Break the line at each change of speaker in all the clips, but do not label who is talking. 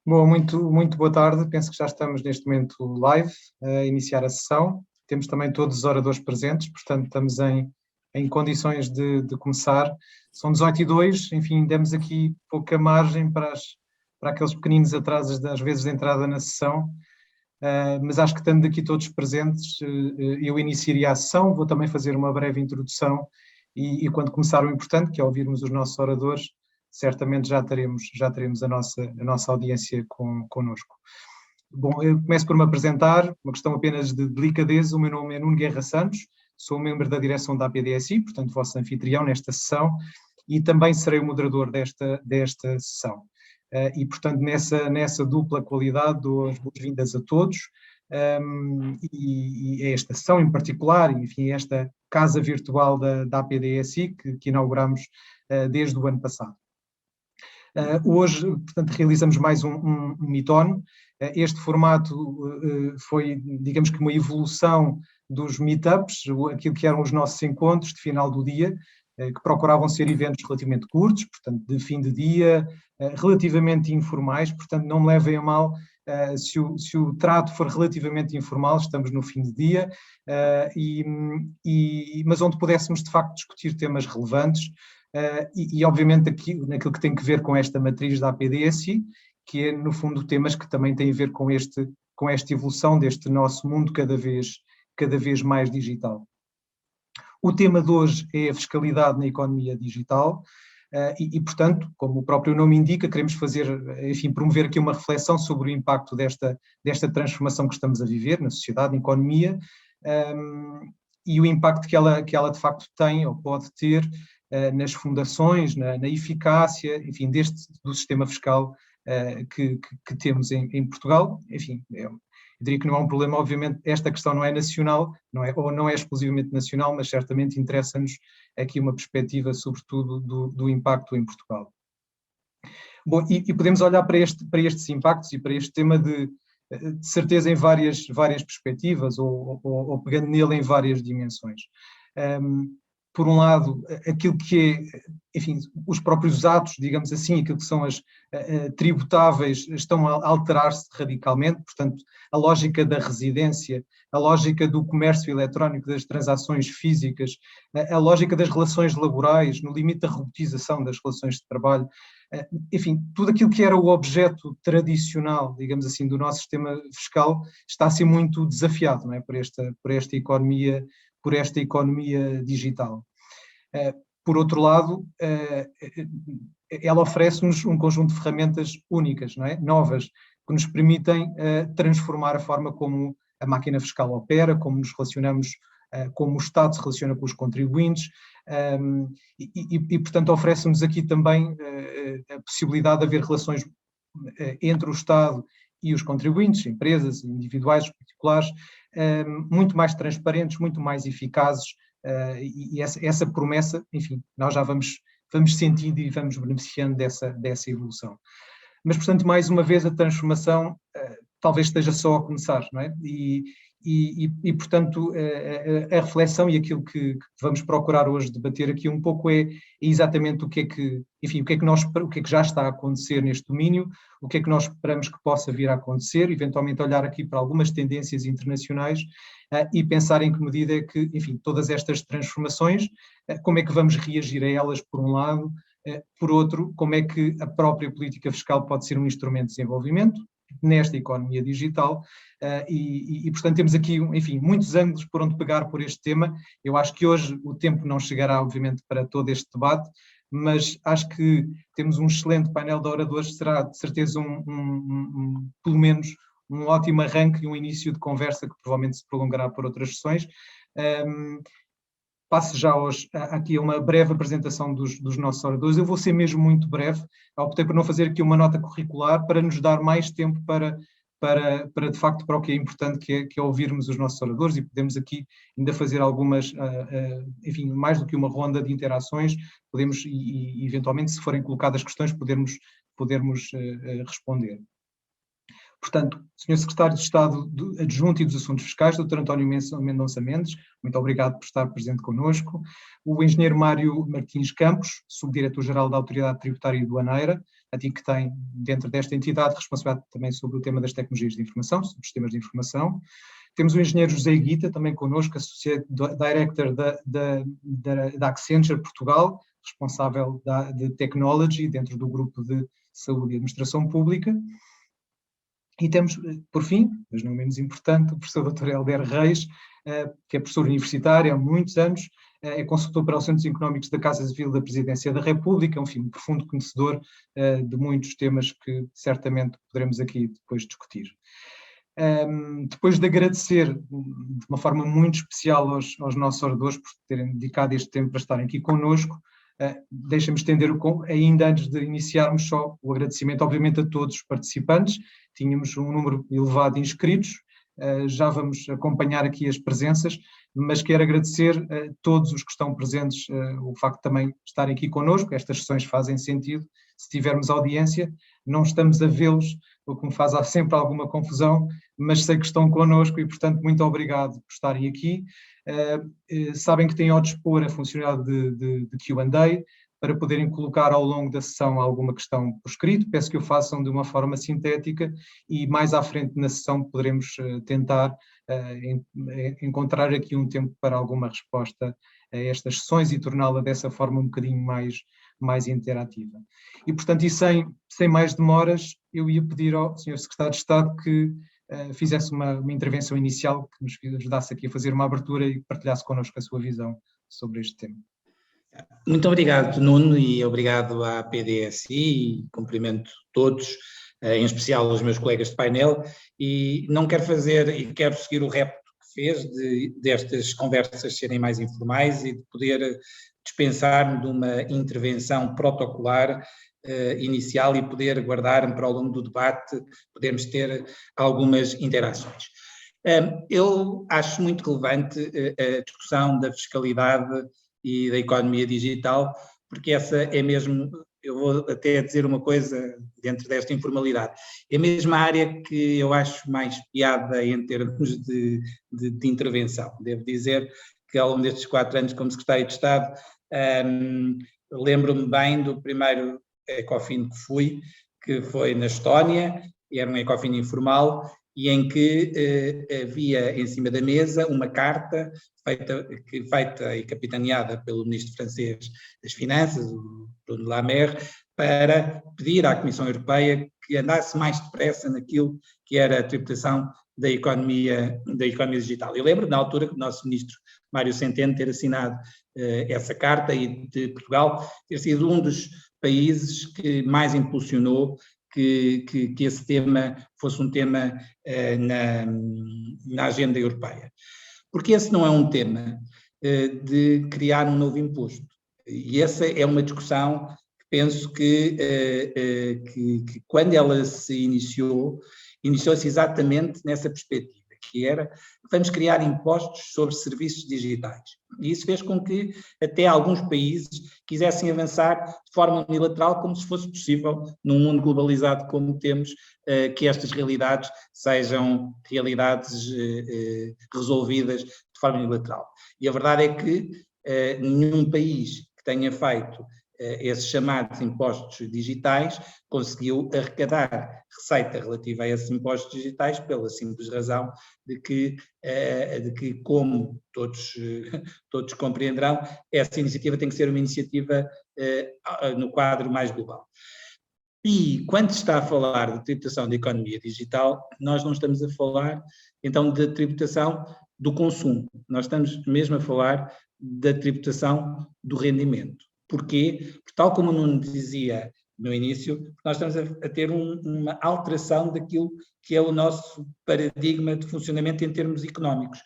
Bom, muito boa tarde. Penso que já estamos neste momento live a iniciar a sessão. Temos também todos os oradores presentes, portanto estamos em condições de começar. São 18h02, enfim, demos aqui pouca margem para aqueles pequeninos atrasos, às vezes, de entrada na sessão, mas acho que estando aqui todos presentes, eu iniciaria a sessão, vou também fazer uma breve introdução e quando começar o importante, que é ouvirmos os nossos oradores, certamente já teremos a nossa audiência connosco. Bom, eu começo por me apresentar, uma questão apenas de delicadeza. O meu nome é Nuno Guerra Santos, sou membro da direção da APDSI, portanto vosso anfitrião nesta sessão, e também serei o moderador desta sessão. E, portanto, nessa dupla qualidade, dou as boas-vindas a todos, e a esta sessão em particular, enfim, esta casa virtual da APDSI que inauguramos desde o ano passado. Hoje, portanto, realizamos mais um Meeton. Este formato foi, digamos que, uma evolução dos meetups, aquilo que eram os nossos encontros de final do dia, que procuravam ser eventos relativamente curtos, portanto, de fim de dia, relativamente informais, portanto, não me levem a mal se o trato for relativamente informal, estamos no fim de dia, mas onde pudéssemos, de facto, discutir temas relevantes, obviamente aqui, naquilo que tem que ver com esta matriz da APDSI, que é, no fundo, temas que também têm a ver com esta evolução deste nosso mundo cada vez mais digital. O tema de hoje é a fiscalidade na economia digital portanto, como o próprio nome indica, queremos promover aqui uma reflexão sobre o impacto desta transformação que estamos a viver na sociedade, na economia, e o impacto que ela de facto tem ou pode ter nas fundações, na eficácia, enfim, do sistema fiscal que temos em Portugal. Enfim, eu diria que não é um problema, obviamente, esta questão não é nacional, não é exclusivamente nacional, mas certamente interessa-nos aqui uma perspectiva, sobretudo, do impacto em Portugal. Bom, e podemos olhar para estes impactos e para este tema de certeza em várias perspectivas ou pegando nele em várias dimensões. Por um lado, aquilo que é, enfim, os próprios atos, digamos assim, aquilo que são as tributáveis, estão a alterar-se radicalmente, portanto, a lógica da residência, a lógica do comércio eletrónico, das transações físicas, a lógica das relações laborais, no limite da robotização das relações de trabalho, enfim, tudo aquilo que era o objeto tradicional, digamos assim, do nosso sistema fiscal está a ser muito desafiado, não é, por esta economia digital. Por outro lado, ela oferece-nos um conjunto de ferramentas únicas, não é? Novas, que nos permitem transformar a forma como a máquina fiscal opera, como nos relacionamos, como o Estado se relaciona com os contribuintes, portanto, oferece-nos aqui também a possibilidade de haver relações entre o Estado e os contribuintes, empresas, individuais, particulares, muito mais transparentes, muito mais eficazes, e essa promessa, enfim, nós já vamos sentindo e vamos beneficiando dessa evolução. Mas, portanto, mais uma vez, a transformação talvez esteja só a começar, não é? Portanto, a reflexão e aquilo que vamos procurar hoje debater aqui um pouco é exatamente o que é que já está a acontecer neste domínio, o que é que nós esperamos que possa vir a acontecer, eventualmente olhar aqui para algumas tendências internacionais e pensar em que medida é que, enfim, todas estas transformações, como é que vamos reagir a elas, por um lado, por outro, como é que a própria política fiscal pode ser um instrumento de desenvolvimento nesta economia digital, portanto temos aqui, enfim, muitos ângulos por onde pegar por este tema. Eu acho que hoje o tempo não chegará, obviamente, para todo este debate, mas acho que temos um excelente painel de oradores, será de certeza pelo menos um ótimo arranque e um início de conversa que provavelmente se prolongará por outras sessões. Passo já aqui a uma breve apresentação dos nossos oradores. Eu vou ser mesmo muito breve, optei por não fazer aqui uma nota curricular para nos dar mais tempo para de facto, para o que é importante, que é ouvirmos os nossos oradores, e podemos aqui ainda fazer algumas, enfim, mais do que uma ronda de interações, podemos, e eventualmente, se forem colocadas questões, podermos responder. Portanto, Sr. Secretário de Estado Adjunto e dos Assuntos Fiscais, Dr. António Mendonça Mendes, muito obrigado por estar presente connosco. O Engenheiro Mário Martins Campos, Subdiretor-Geral da Autoridade Tributária e Aduaneira, a ti que tem, dentro desta entidade, responsabilidade também sobre o tema das tecnologias de informação, sobre os sistemas de informação. Temos o Engenheiro José Guita, também connosco, Associate Director da Accenture Portugal, responsável de Technology, dentro do grupo de Saúde e Administração Pública. E temos, por fim, mas não menos importante, o professor Dr. Helder Reis, que é professor universitário há muitos anos, é consultor para assuntos económicos da Casa Civil da Presidência da República, enfim, um profundo conhecedor de muitos temas que certamente poderemos aqui depois discutir. Depois de agradecer de uma forma muito especial aos nossos oradores por terem dedicado este tempo para estarem aqui connosco, deixa-me estender, ainda antes de iniciarmos, só o agradecimento, obviamente, a todos os participantes. Tínhamos um número elevado de inscritos, já vamos acompanhar aqui as presenças, mas quero agradecer a todos os que estão presentes, o facto de também estarem aqui connosco. Estas sessões fazem sentido, se tivermos audiência, não estamos a vê-los, o que me faz sempre alguma confusão, mas sei que estão connosco e, portanto, muito obrigado por estarem aqui. Sabem que têm ao dispor a funcionalidade de Q&A, para poderem colocar ao longo da sessão alguma questão por escrito. Peço que o façam de uma forma sintética e mais à frente na sessão poderemos tentar encontrar aqui um tempo para alguma resposta a estas sessões e torná-la dessa forma um bocadinho mais interativa. E, portanto, e sem mais demoras, eu ia pedir ao Sr. Secretário de Estado que fizesse uma intervenção inicial, que nos ajudasse aqui a fazer uma abertura e partilhasse connosco a sua visão sobre este tema.
Muito obrigado, Nuno, e obrigado à PDSI, e cumprimento todos, em especial os meus colegas de painel, e não quero fazer, e quero seguir o repto que fez destas conversas serem mais informais e de poder dispensar-me de uma intervenção protocolar inicial e poder guardar-me para ao longo do debate, podermos ter algumas interações. Eu acho muito relevante a discussão da fiscalidade e da economia digital, porque essa é mesmo, eu vou até dizer uma coisa dentro desta informalidade, é a mesma área que eu acho mais piada em termos de intervenção. Devo dizer que ao longo destes 4 anos como Secretário de Estado, lembro-me bem do primeiro Ecofin que fui, que foi na Estónia, era um Ecofin informal, e em que havia em cima da mesa uma carta feita e capitaneada pelo ministro francês das Finanças, o Bruno Le Maire, para pedir à Comissão Europeia que andasse mais depressa naquilo que era a tributação da economia digital. Eu lembro, na altura, que o nosso ministro Mário Centeno ter assinado essa carta e de Portugal ter sido um dos países que mais impulsionou que esse tema fosse um tema na agenda europeia. Porque esse não é um tema de criar um novo imposto. E essa é uma discussão que penso que quando ela se iniciou-se exatamente nessa perspectiva, que era, vamos criar impostos sobre serviços digitais. E isso fez com que até alguns países quisessem avançar de forma unilateral, como se fosse possível num mundo globalizado como temos, que estas realidades sejam realidades resolvidas de forma unilateral. E a verdade é que nenhum país que tenha feito esses chamados impostos digitais conseguiu arrecadar receita relativa a esses impostos digitais pela simples razão de que como todos compreenderão, essa iniciativa tem que ser uma iniciativa no quadro mais global. E quando se está a falar de tributação da economia digital, nós não estamos a falar então de tributação do consumo, nós estamos mesmo a falar da tributação do rendimento. Porquê? Porque, tal como o Nuno dizia no início, nós estamos a ter uma alteração daquilo que é o nosso paradigma de funcionamento em termos económicos.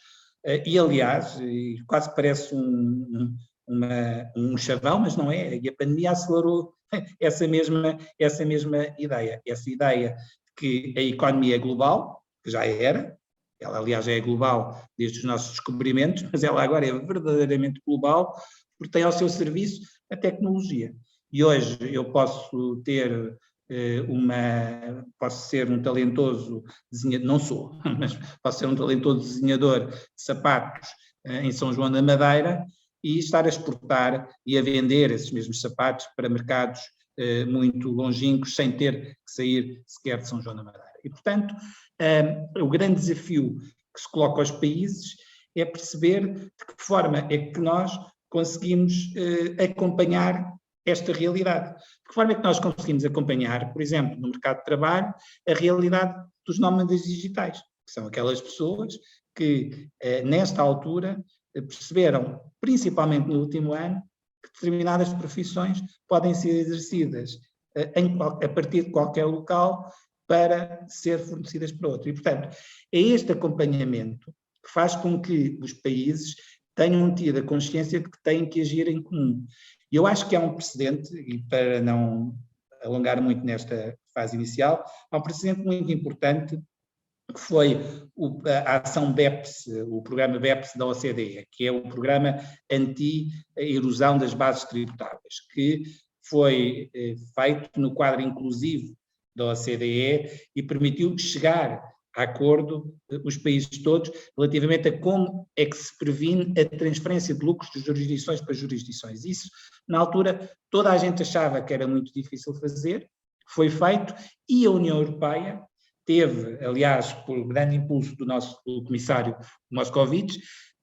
E, aliás, quase parece um chavão, mas não é, e a pandemia acelerou essa mesma ideia. Essa ideia de que a economia é global, que já era, ela aliás já é global desde os nossos descobrimentos, mas ela agora é verdadeiramente global, porque tem ao seu serviço a tecnologia. E hoje eu posso ter posso ser um talentoso desenhador, não sou, mas posso ser um talentoso desenhador de sapatos em São João da Madeira e estar a exportar e a vender esses mesmos sapatos para mercados muito longínquos, sem ter que sair sequer de São João da Madeira. E, portanto, o grande desafio que se coloca aos países é perceber de que forma é que nós conseguimos acompanhar esta realidade. De que forma é que nós conseguimos acompanhar, por exemplo, no mercado de trabalho, a realidade dos nómadas digitais, que são aquelas pessoas que, nesta altura, perceberam, principalmente no último ano, que determinadas profissões podem ser exercidas a partir de qualquer local para ser fornecidas para outro. E, portanto, é este acompanhamento que faz com que os países tenham tido a consciência de que têm que agir em comum. E eu acho que há um precedente, e para não alongar muito nesta fase inicial, há um precedente muito importante que foi a ação BEPS, o programa BEPS da OCDE, que é o programa anti-erosão das bases tributáveis, que foi feito no quadro inclusivo da OCDE e permitiu chegar a acordo os países todos relativamente a como é que se previne a transferência de lucros de jurisdições para jurisdições. Isso, na altura, toda a gente achava que era muito difícil fazer, foi feito, e a União Europeia teve, aliás, por grande impulso do comissário Moscovici,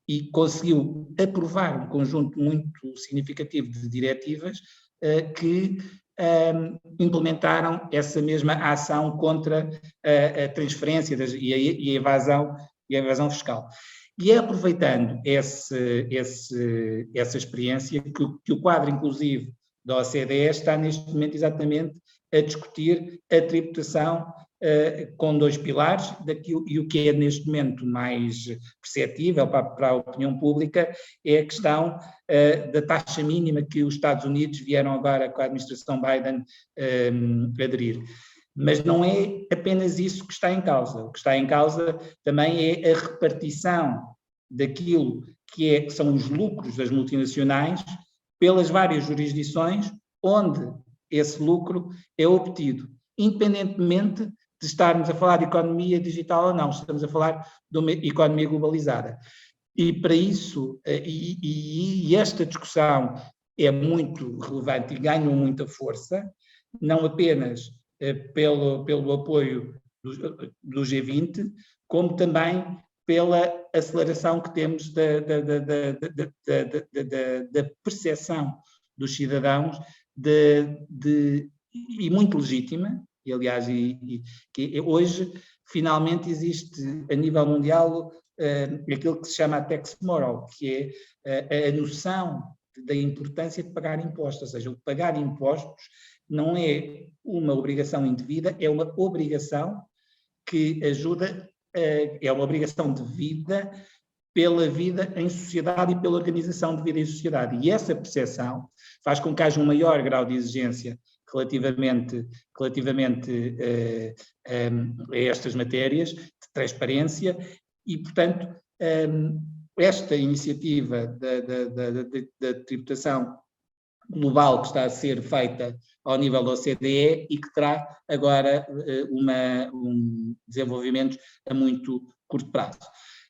e conseguiu aprovar um conjunto muito significativo de diretivas que implementaram essa mesma ação contra a transferência e a evasão fiscal. E é aproveitando essa experiência que o quadro inclusivo da OCDE está neste momento exatamente a discutir a tributação com dois pilares, e o que é neste momento mais perceptível para a opinião pública é a questão da taxa mínima que os Estados Unidos vieram agora com a administração Biden aderir. Mas não é apenas isso que está em causa. O que está em causa também é a repartição daquilo que são os lucros das multinacionais pelas várias jurisdições onde esse lucro é obtido, independentemente de estarmos a falar de economia digital ou não, estamos a falar de uma economia globalizada. E para isso, e esta discussão é muito relevante e ganha muita força, não apenas pelo apoio do G20, como também pela aceleração que temos da percepção dos cidadãos e muito legítima, e aliás, que hoje finalmente existe a nível mundial aquilo que se chama a tax moral, que é a noção da importância de pagar impostos, ou seja, o pagar impostos não é uma obrigação indevida, é uma obrigação que ajuda, é uma obrigação de vida pela vida em sociedade e pela organização de vida em sociedade. E essa percepção faz com que haja um maior grau de exigência relativamente a estas matérias de transparência e, portanto, esta iniciativa da tributação global que está a ser feita ao nível da OCDE e que terá agora um desenvolvimento a muito curto prazo.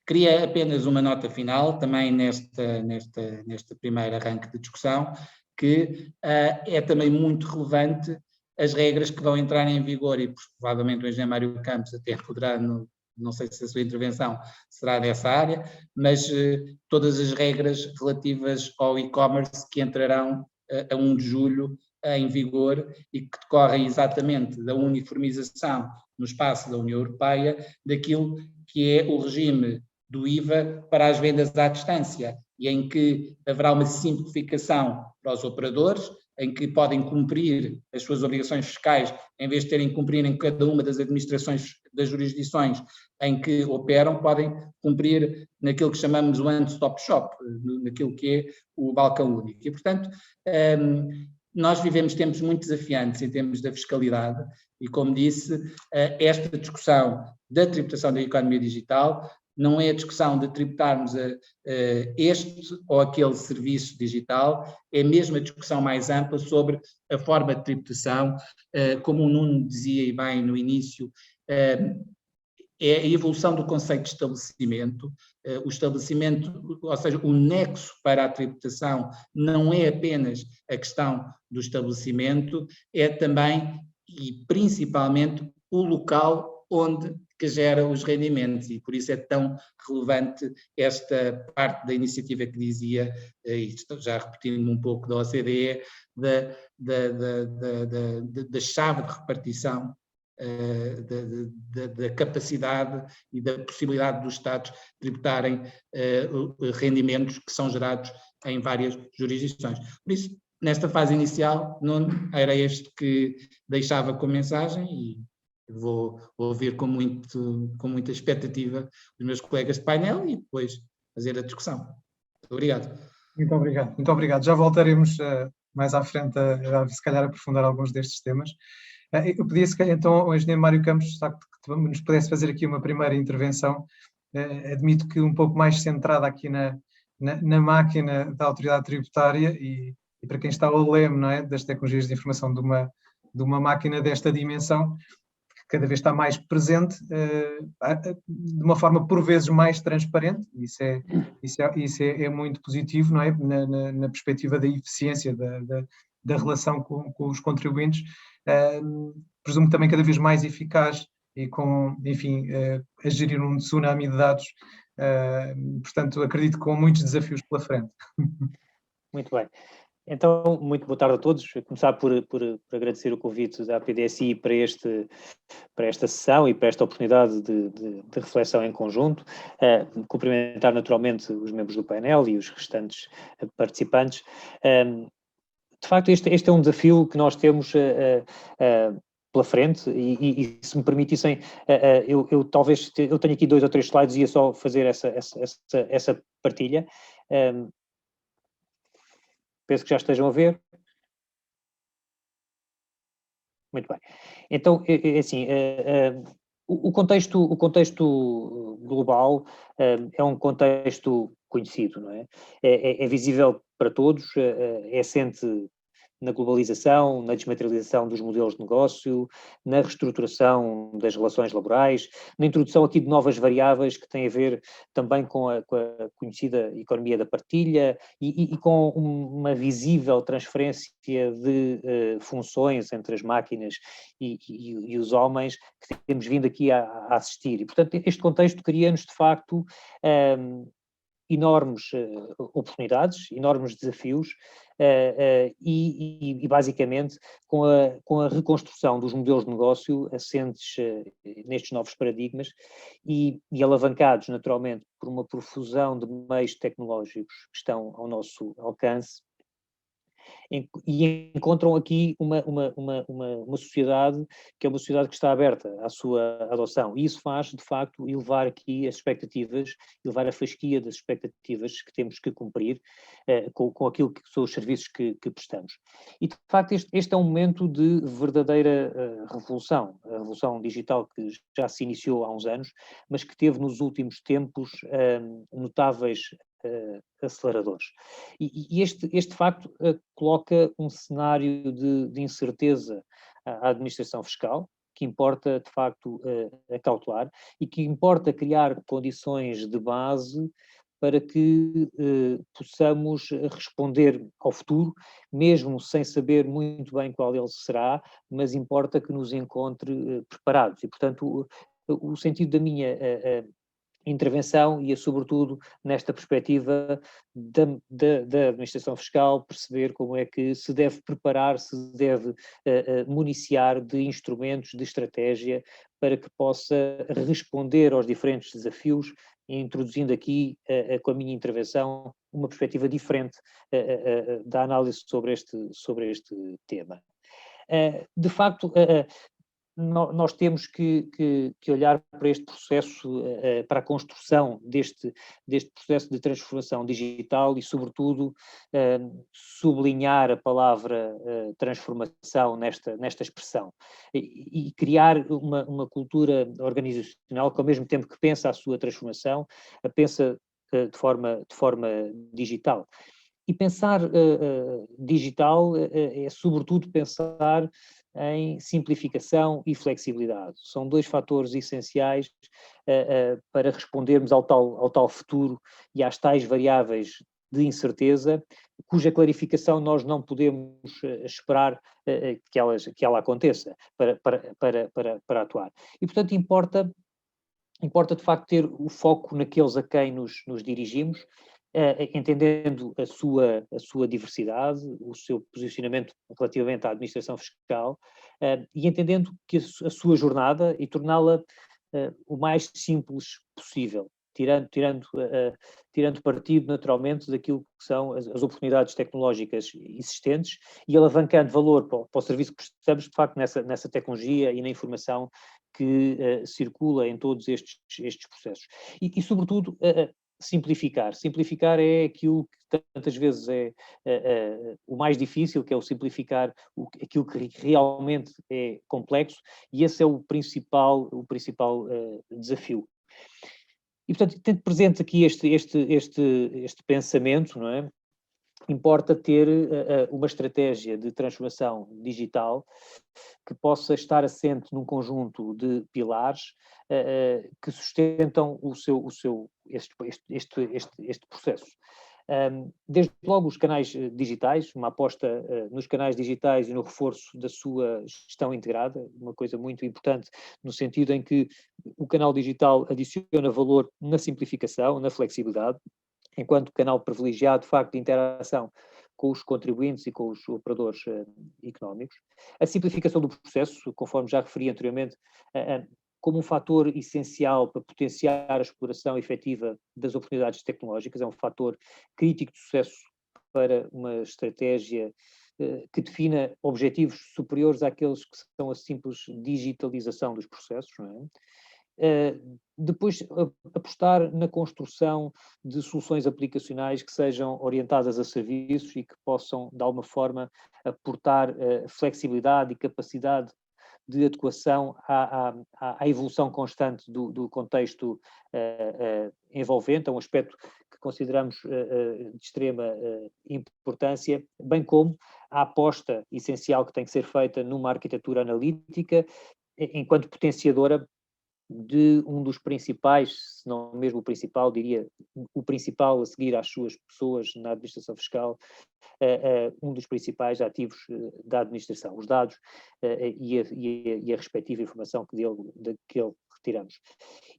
Queria apenas uma nota final, também neste primeiro arranque de discussão, que é também muito relevante as regras que vão entrar em vigor, e provavelmente o engenheiro Mário Campos até poderá, não sei se a sua intervenção será dessa área, mas todas as regras relativas ao e-commerce que entrarão a 1 de julho em vigor e que decorrem exatamente da uniformização no espaço da União Europeia daquilo que é o regime do IVA para as vendas à distância, e em que haverá uma simplificação para os operadores, em que podem cumprir as suas obrigações fiscais, em vez de terem que cumprir em cada uma das administrações das jurisdições em que operam, podem cumprir naquilo que chamamos o one-stop shop, naquilo que é o balcão único. E, portanto, nós vivemos tempos muito desafiantes em termos da fiscalidade e, como disse, esta discussão da tributação da economia digital não é a discussão de tributarmos este ou aquele serviço digital, é mesmo a discussão mais ampla sobre a forma de tributação, como o Nuno dizia e bem no início, é a evolução do conceito de estabelecimento. O estabelecimento, ou seja, o nexo para a tributação não é apenas a questão do estabelecimento, é também e principalmente o local onde que gera os rendimentos, e por isso é tão relevante esta parte da iniciativa que dizia, e já repetindo um pouco da OCDE, da chave de repartição, da capacidade e da possibilidade dos Estados tributarem rendimentos que são gerados em várias jurisdições. Por isso, nesta fase inicial, Nuno, era este que deixava com mensagem e vou ouvir com muita expectativa os meus colegas de painel e depois fazer a discussão. Muito obrigado.
Muito obrigado, muito obrigado. Já voltaremos mais à frente se calhar aprofundar alguns destes temas. Eu pedia se calhar então ao engenheiro Mário Campos que nos pudesse fazer aqui uma primeira intervenção. Admito que um pouco mais centrada aqui na máquina da autoridade tributária e para quem está ao leme, não é, das tecnologias de informação de uma máquina desta dimensão, que cada vez está mais presente, de uma forma por vezes mais transparente. Isso é muito positivo, não é, na perspectiva da eficiência da relação com os contribuintes. Presumo também cada vez mais eficaz e com, enfim, a gerir um tsunami de dados. Portanto, acredito que com muitos desafios pela frente.
Muito bem. Então, muito boa tarde a todos. Vou começar por agradecer o convite da PDSI para esta sessão e para esta oportunidade de reflexão em conjunto. Cumprimentar naturalmente os membros do painel e os restantes participantes. De facto, este é um desafio que nós temos pela frente e se me permitissem, eu tenho aqui 2 ou 3 slides e ia só fazer essa partilha. Penso que já estejam a ver. Muito bem. Então, assim, o contexto global é um contexto conhecido, não é? É visível para todos, é assente na globalização, na desmaterialização dos modelos de negócio, na reestruturação das relações laborais, na introdução aqui de novas variáveis que têm a ver também com a conhecida economia da partilha e com uma visível transferência de funções entre as máquinas e os homens que temos vindo aqui a assistir. E, portanto, este contexto cria-nos, de facto, enormes oportunidades, enormes desafios e basicamente com a reconstrução dos modelos de negócio assentes nestes novos paradigmas e alavancados naturalmente por uma profusão de meios tecnológicos que estão ao nosso alcance, e encontram aqui uma sociedade que é uma sociedade que está aberta à sua adoção, e isso faz, de facto, elevar aqui as expectativas, elevar a fasquia das expectativas que temos que cumprir com aquilo que são os serviços que prestamos. E, de facto, este é um momento de verdadeira revolução, a revolução digital que já se iniciou há uns anos, mas que teve nos últimos tempos notáveis aceleradores. E este facto coloca um cenário de incerteza à administração fiscal, que importa, de facto, acautelar e que importa criar condições de base para que possamos responder ao futuro, mesmo sem saber muito bem qual ele será, mas importa que nos encontre preparados. E, portanto, o sentido da minha intervenção ia sobretudo nesta perspectiva da administração fiscal, perceber como é que se deve preparar, se deve municiar de instrumentos, de estratégia para que possa responder aos diferentes desafios, introduzindo aqui, com a minha intervenção, uma perspectiva diferente da análise sobre este tema. De facto, nós temos que olhar para este processo, para a construção deste processo de transformação digital e, sobretudo, sublinhar a palavra transformação nesta expressão e criar uma cultura organizacional que, ao mesmo tempo que pensa a sua transformação, a pensa de forma digital. E pensar digital é, sobretudo, pensar em simplificação e flexibilidade. São dois fatores essenciais para respondermos ao tal futuro e às tais variáveis de incerteza, cuja clarificação nós não podemos esperar que ela aconteça para atuar. E, portanto, importa de facto ter o foco naqueles a quem nos dirigimos, entendendo a sua diversidade, o seu posicionamento relativamente à administração fiscal, e entendendo que a sua jornada e torná-la o mais simples possível, tirando partido naturalmente daquilo que são as oportunidades tecnológicas existentes e alavancando valor para o serviço que prestamos, de facto, nessa tecnologia e na informação que circula em todos estes processos. E sobretudo, simplificar. Simplificar é aquilo que tantas vezes é o mais difícil, que é o simplificar aquilo que realmente é complexo, e esse é o principal desafio. E, portanto, tendo presente aqui este pensamento, não é? Importa ter uma estratégia de transformação digital que possa estar assente num conjunto de pilares que sustentam este processo. Desde logo os canais digitais, uma aposta nos canais digitais e no reforço da sua gestão integrada, uma coisa muito importante no sentido em que o canal digital adiciona valor na simplificação, na flexibilidade, enquanto canal privilegiado, de facto, de interação com os contribuintes e com os operadores económicos. A simplificação do processo, conforme já referi anteriormente, como um fator essencial para potenciar a exploração efetiva das oportunidades tecnológicas, é um fator crítico de sucesso para uma estratégia que defina objetivos superiores àqueles que são a simples digitalização dos processos, não é? Depois, apostar na construção de soluções aplicacionais que sejam orientadas a serviços e que possam, de alguma forma, aportar flexibilidade e capacidade de adequação à evolução constante do contexto envolvente, é um aspecto que consideramos de extrema importância, bem como a aposta essencial que tem que ser feita numa arquitetura analítica, enquanto potenciadora de um dos principais, se não mesmo o principal, diria o principal a seguir às suas pessoas na administração fiscal, um dos principais ativos da administração, os dados e a respectiva informação daquele retiramos.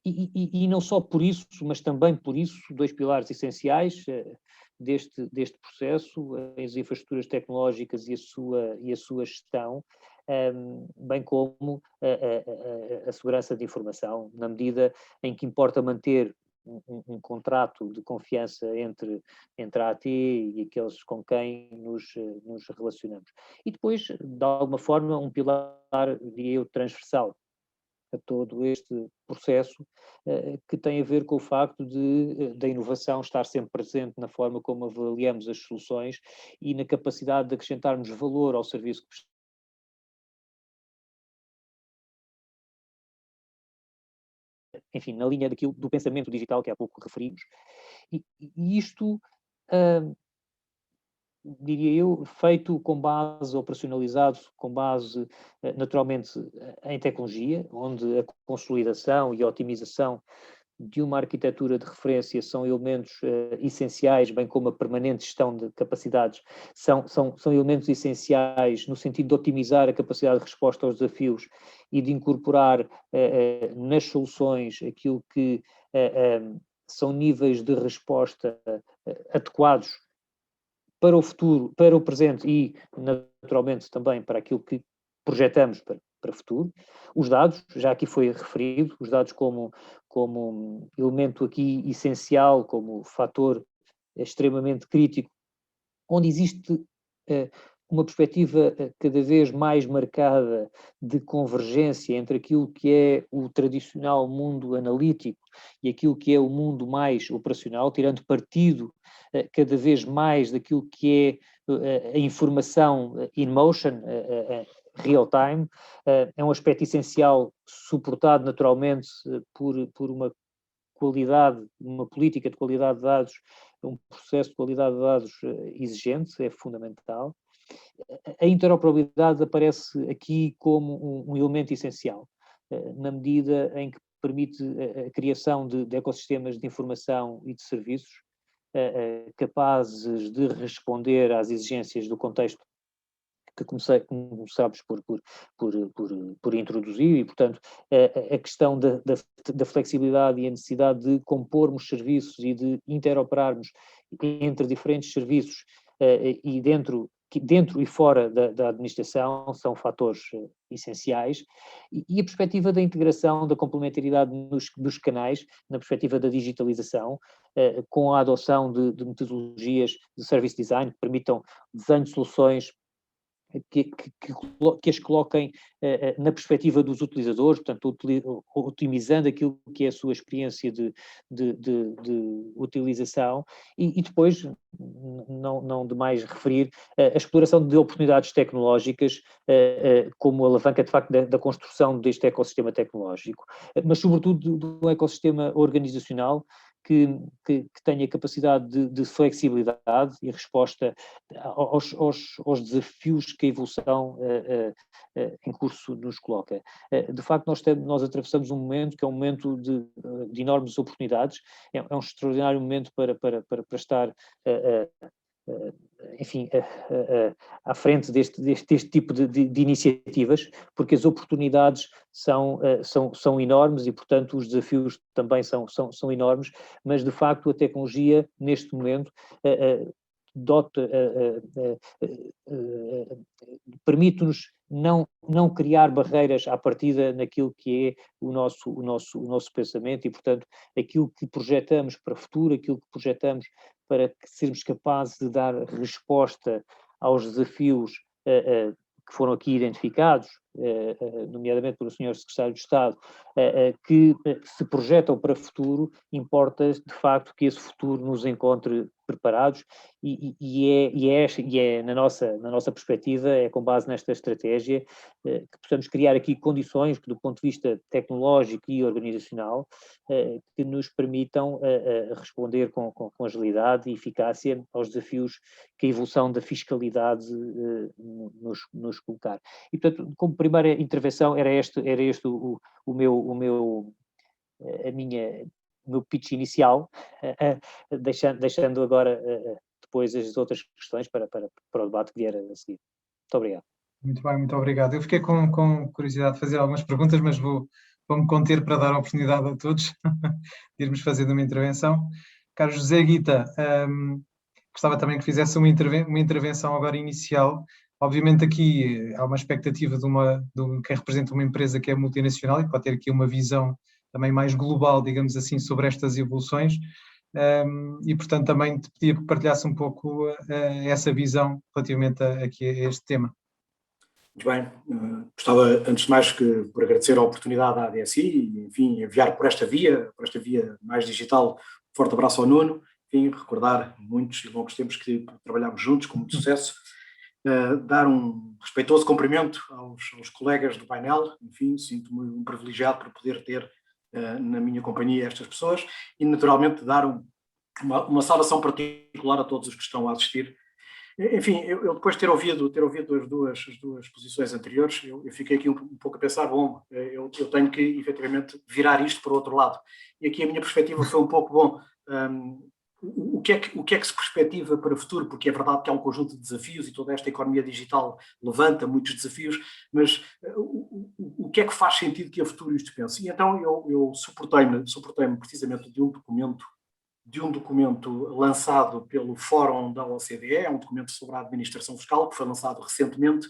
E não só por isso, mas também por isso, dois pilares essenciais deste processo, as infraestruturas tecnológicas e a sua gestão, bem como a segurança de informação, na medida em que importa manter um contrato de confiança entre a AT e aqueles com quem nos relacionamos. E depois, de alguma forma, um pilar, diria eu, transversal a todo este processo, que tem a ver com o facto da inovação estar sempre presente na forma como avaliamos as soluções e na capacidade de acrescentarmos valor ao serviço que prestamos. Enfim, na linha do pensamento digital que há pouco referimos. E isto, diria eu, feito com base, operacionalizado, com base, naturalmente, em tecnologia, onde a consolidação e a otimização de uma arquitetura de referência são elementos essenciais, bem como a permanente gestão de capacidades, são elementos essenciais no sentido de otimizar a capacidade de resposta aos desafios e de incorporar nas soluções aquilo que são níveis de resposta adequados para o futuro, para o presente e, naturalmente, também para aquilo que projetamos para o futuro. Os dados, já aqui foi referido, os dados como elemento aqui essencial, como fator extremamente crítico, onde existe uma perspectiva cada vez mais marcada de convergência entre aquilo que é o tradicional mundo analítico e aquilo que é o mundo mais operacional, tirando partido cada vez mais daquilo que é a informação in motion, real time, é um aspecto essencial, suportado naturalmente por uma qualidade, uma política de qualidade de dados, um processo de qualidade de dados exigente, é fundamental. A interoperabilidade aparece aqui como um elemento essencial, na medida em que permite a criação de ecossistemas de informação e de serviços capazes de responder às exigências do contexto que começámos por introduzir e, portanto, a questão da flexibilidade e a necessidade de compormos serviços e de interoperarmos entre diferentes serviços e dentro e fora da administração são fatores essenciais, e a perspectiva da integração, da complementaridade dos canais, na perspectiva da digitalização, com a adoção de metodologias de service design que permitam desenho de soluções que as coloquem na perspectiva dos utilizadores, portanto, otimizando aquilo que é a sua experiência de utilização, e depois, não demais referir, a exploração de oportunidades tecnológicas como alavanca, de facto, da construção deste ecossistema tecnológico, mas, sobretudo, do ecossistema organizacional, que tenha capacidade de flexibilidade e resposta aos desafios que a evolução em curso nos coloca. De facto, nós atravessamos um momento que é um momento de enormes oportunidades, é um extraordinário momento para estar enfim, à frente deste tipo de iniciativas, porque as oportunidades são enormes e, portanto, os desafios também são enormes, mas, de facto, a tecnologia, neste momento, permite-nos não criar barreiras à partida naquilo que é o nosso pensamento e, portanto, aquilo que projetamos para o futuro, aquilo que projetamos para sermos capazes de dar resposta aos desafios que foram aqui identificados, nomeadamente pelo Sr. Secretário de Estado, que se projetam para o futuro, importa de facto que esse futuro nos encontre preparados e é na nossa perspectiva, é com base nesta estratégia que possamos criar aqui condições que, do ponto de vista tecnológico e organizacional, que nos permitam responder com agilidade e eficácia aos desafios que a evolução da fiscalidade nos colocar. E, portanto, como primeira intervenção era este o meu pitch inicial, deixando agora depois as outras questões para o debate que vier a seguir. Muito obrigado.
Muito bem, muito obrigado. Eu fiquei com curiosidade de fazer algumas perguntas, mas vou-me conter para dar a oportunidade a todos de irmos fazendo uma intervenção. Carlos José Guita, gostava também que fizesse uma intervenção agora inicial. Obviamente aqui há uma expectativa de quem representa uma empresa que é multinacional e pode ter aqui uma visão também mais global, digamos assim, sobre estas evoluções, e portanto também te pedia que partilhasse um pouco essa visão relativamente aqui a este tema.
Muito bem, gostava antes de mais por agradecer a oportunidade à ADSI e, enfim, enviar por esta via mais digital, um forte abraço ao Nuno, enfim, recordar muitos e longos tempos que trabalhámos juntos com muito sucesso, dar um respeitoso cumprimento aos colegas do painel, enfim, sinto-me um privilegiado por poder ter na minha companhia estas pessoas e naturalmente dar uma saudação particular a todos os que estão a assistir. Enfim, eu depois de ter ouvido as duas posições anteriores, eu fiquei aqui um pouco a pensar, bom, eu tenho que efetivamente virar isto para o outro lado. E aqui a minha perspectiva foi um pouco, bom, o que é que se perspectiva para o futuro? Porque é verdade que há um conjunto de desafios e toda esta economia digital levanta muitos desafios, mas o que é que faz sentido que a futuro isto pense? E então eu suportei-me precisamente de um documento lançado pelo Fórum da OCDE, é um documento sobre a administração fiscal que foi lançado recentemente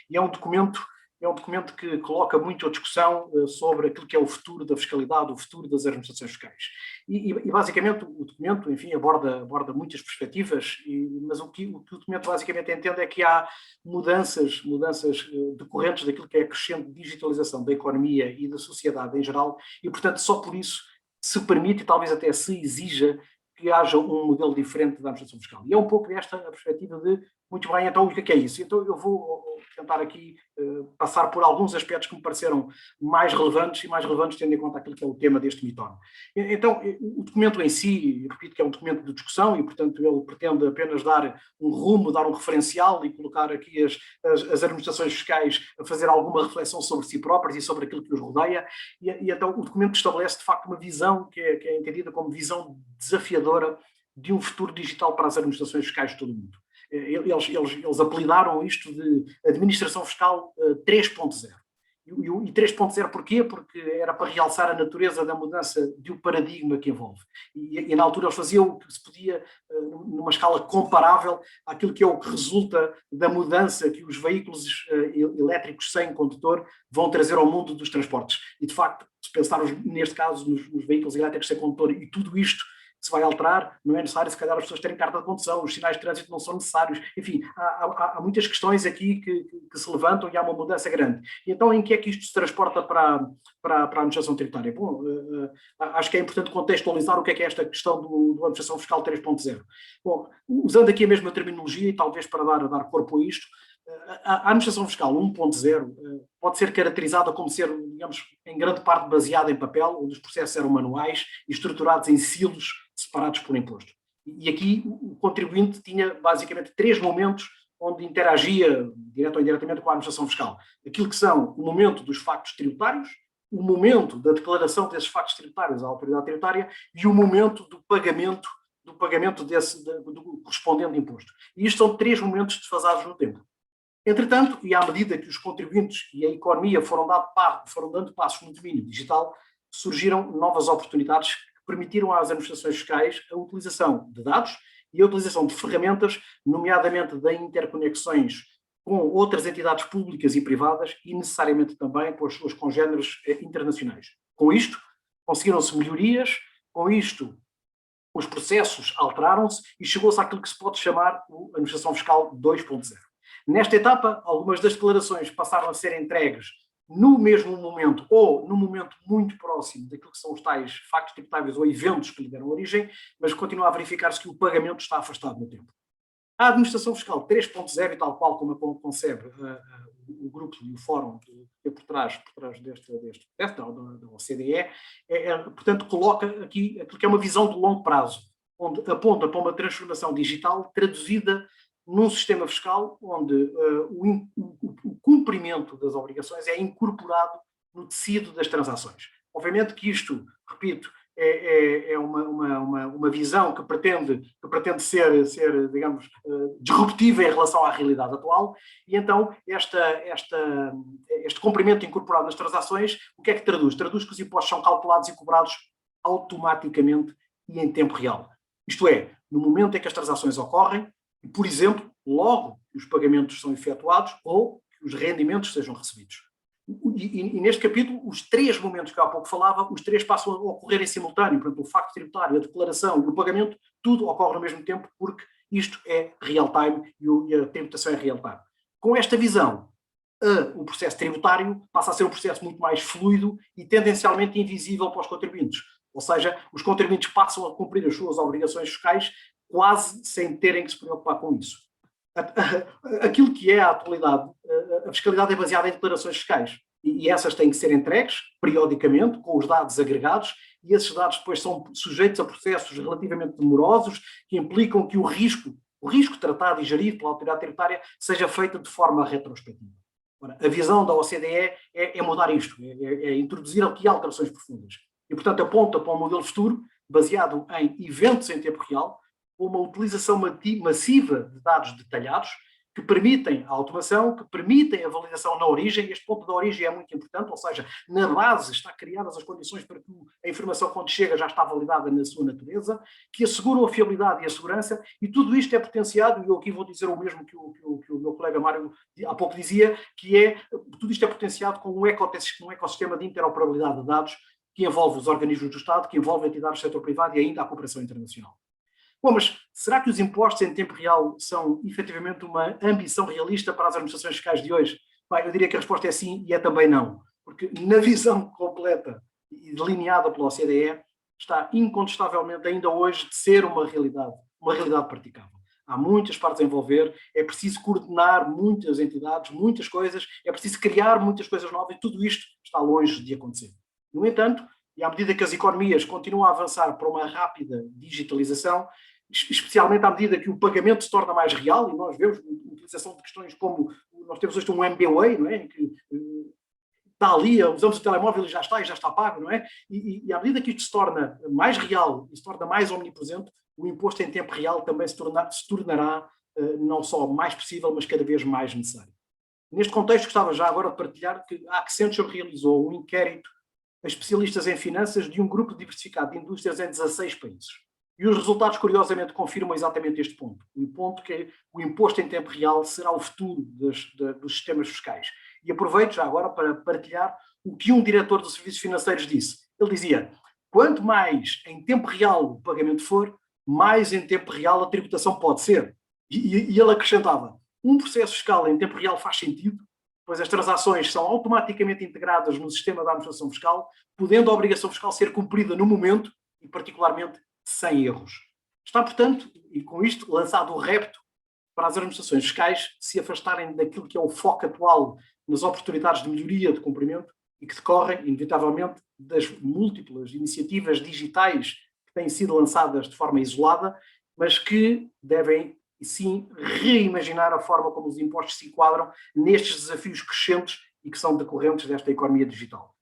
e é um documento é um documento que coloca muito a discussão sobre aquilo que é o futuro da fiscalidade, o futuro das administrações fiscais. E basicamente o documento, enfim, aborda muitas perspectivas, mas o que o documento basicamente entende é que há mudanças decorrentes daquilo que é a crescente digitalização da economia e da sociedade em geral, e portanto só por isso se permite e talvez até se exija que haja um modelo diferente da administração fiscal. E é um pouco esta a perspectiva de, muito bem, então o que é isso? Então eu vou tentar aqui passar por alguns aspectos que me pareceram mais relevantes tendo em conta aquilo que é o tema deste mitório. Então, o documento em si, repito que é um documento de discussão e, portanto, ele pretende apenas dar um rumo, dar um referencial e colocar aqui as administrações fiscais a fazer alguma reflexão sobre si próprias e sobre aquilo que os rodeia. E então o documento estabelece, de facto, uma visão que é entendida como visão desafiadora de um futuro digital para as administrações fiscais de todo o mundo. Eles apelidaram isto de administração fiscal 3.0. E 3.0 porquê? Porque era para realçar a natureza da mudança de um paradigma que envolve. E na altura eles faziam o que se podia, numa escala comparável àquilo que é o que resulta da mudança que os veículos elétricos sem condutor vão trazer ao mundo dos transportes. E, de facto, se pensarmos neste caso nos veículos elétricos sem condutor e tudo isto se vai alterar, não é necessário se calhar as pessoas terem carta de condução, os sinais de trânsito não são necessários, enfim, há muitas questões aqui que se levantam e há uma mudança grande. E então em que é que isto se transporta para a administração tributária? Bom, acho que é importante contextualizar o que é esta questão do administração fiscal 3.0. Bom, usando aqui a mesma terminologia e talvez para dar corpo a isto, a administração fiscal 1.0 pode ser caracterizada como ser, digamos, em grande parte baseada em papel, onde os processos eram manuais e estruturados em silos separados por imposto. E aqui o contribuinte tinha basicamente 3 momentos onde interagia, direto ou indiretamente, com a administração fiscal. Aquilo que são o momento dos factos tributários, o momento da declaração desses factos tributários à autoridade tributária e o momento do pagamento do correspondente imposto. E isto são 3 momentos desfasados no tempo. Entretanto, e à medida que os contribuintes e a economia foram dando passos no domínio digital, surgiram novas oportunidades que permitiram às administrações fiscais a utilização de dados e a utilização de ferramentas, nomeadamente de interconexões com outras entidades públicas e privadas e necessariamente também com as suas congêneres internacionais. Com isto, conseguiram-se melhorias, com isto os processos alteraram-se e chegou-se àquilo que se pode chamar a administração fiscal 2.0. Nesta etapa, algumas das declarações passaram a ser entregues no mesmo momento ou no momento muito próximo daquilo que são os tais factos tributáveis ou eventos que lhe deram origem, mas continua a verificar-se que o pagamento está afastado no tempo. A administração fiscal 3.0, e tal qual como a concebe o grupo e o fórum que é por trás deste da OCDE, portanto, coloca aqui aquilo que é uma visão de longo prazo, onde aponta para uma transformação digital traduzida num sistema fiscal onde o cumprimento das obrigações é incorporado no tecido das transações. Obviamente que isto, repito, é uma visão que pretende ser, digamos, disruptiva em relação à realidade atual, e então este cumprimento incorporado nas transações, o que é que traduz? Traduz que os impostos são calculados e cobrados automaticamente e em tempo real. Isto é, no momento em que as transações ocorrem, e, por exemplo, logo que os pagamentos são efetuados ou que os rendimentos sejam recebidos. E neste capítulo, os 3 momentos que eu há pouco falava, os 3 passam a ocorrer em simultâneo. Portanto, o facto tributário, a declaração e o pagamento, tudo ocorre ao mesmo tempo, porque isto é real-time e a tributação é real-time. Com esta visão, o processo tributário passa a ser um processo muito mais fluido e tendencialmente invisível para os contribuintes. Ou seja, os contribuintes passam a cumprir as suas obrigações fiscais quase sem terem que se preocupar com isso. Aquilo que é a atualidade, a fiscalidade é baseada em declarações fiscais e essas têm que ser entregues periodicamente com os dados agregados e esses dados depois são sujeitos a processos relativamente demorosos que implicam que o risco tratado e gerido pela autoridade tributária seja feito de forma retrospectiva. Ora, a visão da OCDE é mudar isto, é introduzir aqui alterações profundas e, portanto, aponta para um modelo futuro baseado em eventos em tempo real, uma utilização massiva de dados detalhados que permitem a automação, que permitem a validação na origem. Este ponto da origem é muito importante, ou seja, na base está criadas as condições para que a informação, quando chega, já está validada na sua natureza, que asseguram a fiabilidade e a segurança, e tudo isto é potenciado, e eu aqui vou dizer o mesmo que o meu colega Mário há pouco dizia, que é, tudo isto é potenciado com um ecossistema de interoperabilidade de dados que envolve os organismos do Estado, que envolve entidades do setor privado e ainda a cooperação internacional. Bom, mas será que os impostos em tempo real são efetivamente uma ambição realista para as administrações fiscais de hoje? Bem, eu diria que a resposta é sim e é também não, porque na visão completa e delineada pela OCDE está incontestavelmente ainda hoje de ser uma realidade praticável. Há muitas partes a envolver, é preciso coordenar muitas entidades, muitas coisas, é preciso criar muitas coisas novas e tudo isto está longe de acontecer. No entanto, e à medida que as economias continuam a avançar para uma rápida digitalização, especialmente à medida que o pagamento se torna mais real, e nós vemos a utilização de questões como, nós temos hoje um MBWay, não é? Em que está ali, usamos o telemóvel e já está pago, não é? E à medida que isto se torna mais real e se torna mais omnipresente, o imposto em tempo real também se tornará não só mais possível, mas cada vez mais necessário. Neste contexto, gostava já agora de partilhar que a Accenture realizou um inquérito a especialistas em finanças de um grupo diversificado de indústrias em 16 países. E os resultados, curiosamente, confirmam exatamente este ponto. O ponto que o imposto em tempo real será o futuro dos sistemas fiscais. E aproveito já agora para partilhar o que um diretor dos serviços financeiros disse. Ele dizia, quanto mais em tempo real o pagamento for, mais em tempo real a tributação pode ser. E ele acrescentava, um processo fiscal em tempo real faz sentido, pois as transações são automaticamente integradas no sistema da administração fiscal, podendo a obrigação fiscal ser cumprida no momento e, particularmente, sem erros. Está, portanto, e com isto, lançado o repto para as administrações fiscais se afastarem daquilo que é o foco atual nas oportunidades de melhoria de cumprimento e que decorrem, inevitavelmente, das múltiplas iniciativas digitais que têm sido lançadas de forma isolada, mas que devem e sim reimaginar a forma como os impostos se enquadram nestes desafios crescentes e que são decorrentes desta economia digital.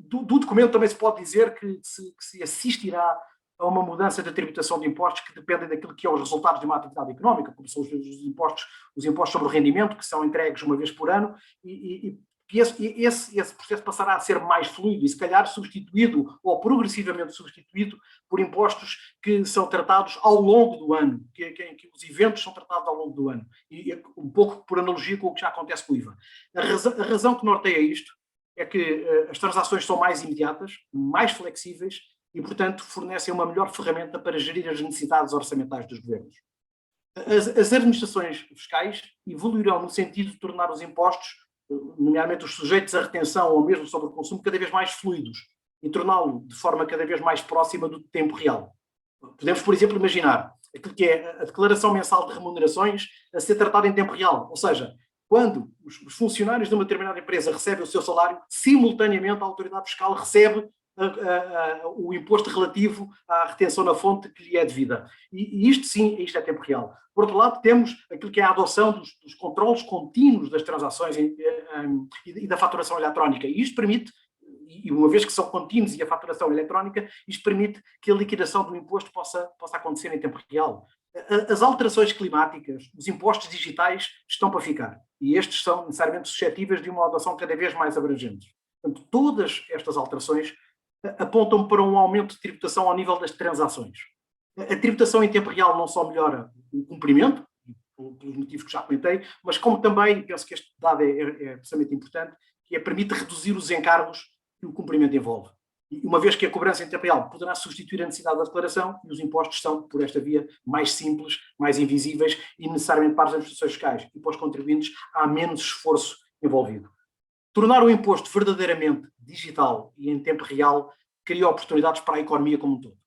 Do documento também se pode dizer que se assistirá a uma mudança da tributação de impostos que dependem daquilo que é os resultados de uma atividade económica, como são os impostos sobre o rendimento, que são entregues uma vez por ano, e esse processo passará a ser mais fluido e, se calhar, substituído ou progressivamente substituído por impostos que são tratados ao longo do ano, que os eventos são tratados ao longo do ano, e um pouco por analogia com o que já acontece com o IVA. A razão que norteia isto é que as transações são mais imediatas, mais flexíveis e, portanto, fornecem uma melhor ferramenta para gerir as necessidades orçamentais dos governos. As administrações fiscais evoluirão no sentido de tornar os impostos, nomeadamente os sujeitos à retenção ou mesmo sobre o consumo, cada vez mais fluidos e torná-lo de forma cada vez mais próxima do tempo real. Podemos, por exemplo, imaginar aquilo que é a declaração mensal de remunerações a ser tratada em tempo real, ou seja, quando os funcionários de uma determinada empresa recebem o seu salário, simultaneamente a autoridade fiscal recebe o imposto relativo à retenção na fonte que lhe é devida. E isto sim, isto é tempo real. Por outro lado, temos aquilo que é a adoção dos controlos contínuos das transações e da faturação eletrónica. E isto permite, e uma vez que são contínuos e a faturação eletrónica, isto permite que a liquidação do imposto possa acontecer em tempo real. As alterações climáticas, os impostos digitais estão para ficar. E estes são necessariamente suscetíveis de uma adoção cada vez mais abrangente. Portanto, todas estas alterações apontam para um aumento de tributação ao nível das transações. A tributação em tempo real não só melhora o cumprimento, pelos motivos que já comentei, mas como também, penso que este dado é absolutamente importante, que permite reduzir os encargos que o cumprimento envolve. E uma vez que a cobrança em tempo real poderá substituir a necessidade da declaração, e os impostos são, por esta via, mais simples, mais invisíveis e necessariamente para as administrações fiscais e para os contribuintes há menos esforço envolvido. Tornar o imposto verdadeiramente digital e em tempo real cria oportunidades para a economia como um todo.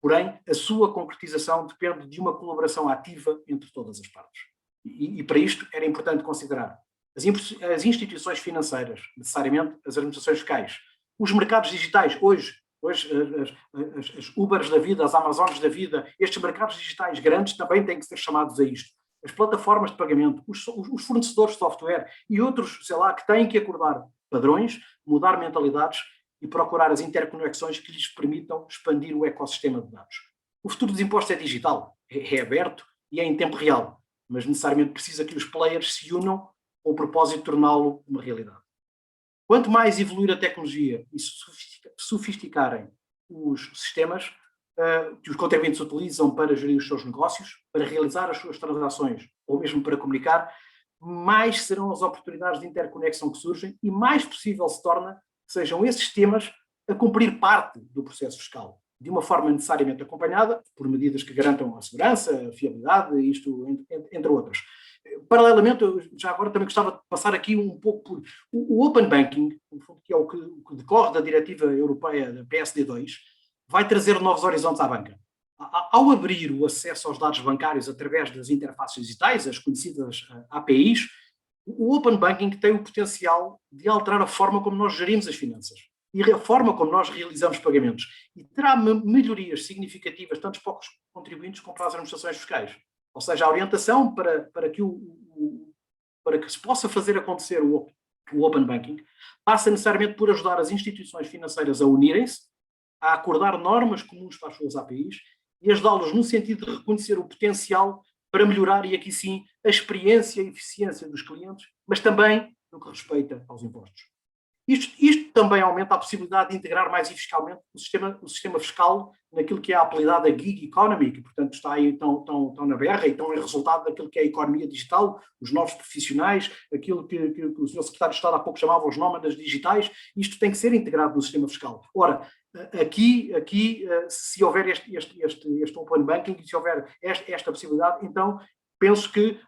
Porém, a sua concretização depende de uma colaboração ativa entre todas as partes. E para isto era importante considerar as instituições financeiras, necessariamente as administrações fiscais, os mercados digitais, hoje as Ubers da vida, as Amazones da vida, estes mercados digitais grandes também têm que ser chamados a isto. As plataformas de pagamento, os fornecedores de software e outros, sei lá, que têm que acordar padrões, mudar mentalidades e procurar as interconexões que lhes permitam expandir o ecossistema de dados. O futuro dos impostos é digital, é aberto e é em tempo real, mas necessariamente precisa que os players se unam com o propósito de torná-lo uma realidade. Quanto mais evoluir a tecnologia e sofisticarem os sistemas que os contribuintes utilizam para gerir os seus negócios, para realizar as suas transações ou mesmo para comunicar, mais serão as oportunidades de interconexão que surgem e mais possível se torna que sejam esses sistemas a cumprir parte do processo fiscal, de uma forma necessariamente acompanhada por medidas que garantam a segurança, a fiabilidade, isto entre outras. Paralelamente, eu já agora também gostava de passar aqui um pouco por o Open Banking, que é o que decorre da diretiva europeia da PSD2, vai trazer novos horizontes à banca. Ao abrir o acesso aos dados bancários através das interfaces digitais, as conhecidas APIs, o Open Banking tem o potencial de alterar a forma como nós gerimos as finanças e a forma como nós realizamos pagamentos. E terá melhorias significativas, tanto para os contribuintes como para as administrações fiscais. Ou seja, a orientação para que se possa fazer acontecer o Open Banking passa necessariamente por ajudar as instituições financeiras a unirem-se, a acordar normas comuns para as suas APIs e ajudá-los no sentido de reconhecer o potencial para melhorar, e aqui sim, a experiência e eficiência dos clientes, mas também no que respeita aos impostos. Isto também aumenta a possibilidade de integrar mais fiscalmente o sistema fiscal naquilo que é a apelidada gig economy, que portanto está aí tão na berra e tão em resultado daquilo que é a economia digital, os novos profissionais, aquilo que o Sr. Secretário de Estado há pouco chamava os nómadas digitais. Isto tem que ser integrado no sistema fiscal. Ora, aqui se houver este open banking, se houver esta possibilidade, então penso que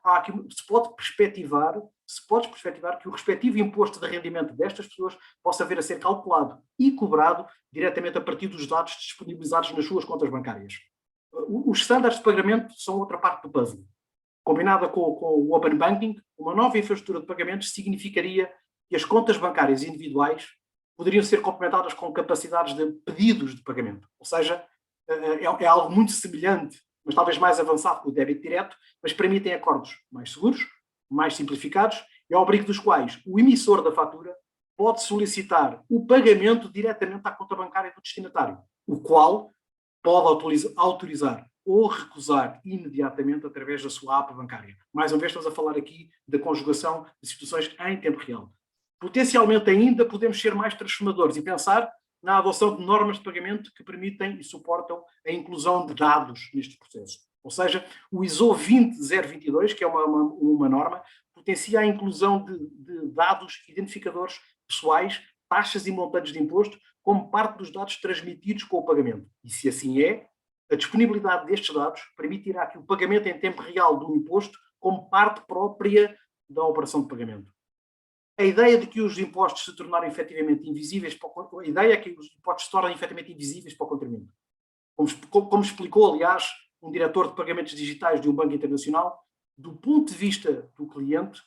se pode perspectivar que o respectivo imposto de rendimento destas pessoas possa vir a ser calculado e cobrado diretamente a partir dos dados disponibilizados nas suas contas bancárias. Os standards de pagamento são outra parte do puzzle. Combinada com o Open Banking, uma nova infraestrutura de pagamentos significaria que as contas bancárias individuais poderiam ser complementadas com capacidades de pedidos de pagamento. Ou seja, é algo muito semelhante, mas talvez mais avançado que o débito direto, mas permitem acordos mais seguros, mais simplificados, e ao abrigo dos quais o emissor da fatura pode solicitar o pagamento diretamente à conta bancária do destinatário, o qual pode autorizar ou recusar imediatamente através da sua app bancária. Mais uma vez estamos a falar aqui da conjugação de situações em tempo real. Potencialmente ainda podemos ser mais transformadores e pensar na adoção de normas de pagamento que permitem e suportam a inclusão de dados neste processo. Ou seja, o ISO 20022, que é uma norma, potencia a inclusão de dados identificadores pessoais, taxas e montantes de imposto, como parte dos dados transmitidos com o pagamento. E se assim é, a disponibilidade destes dados permitirá que o pagamento em tempo real do imposto como parte própria da operação de pagamento. A ideia de que os impostos se tornarem efetivamente invisíveis para o contribuinte. Como explicou, aliás, um diretor de pagamentos digitais de um banco internacional, do ponto de vista do cliente,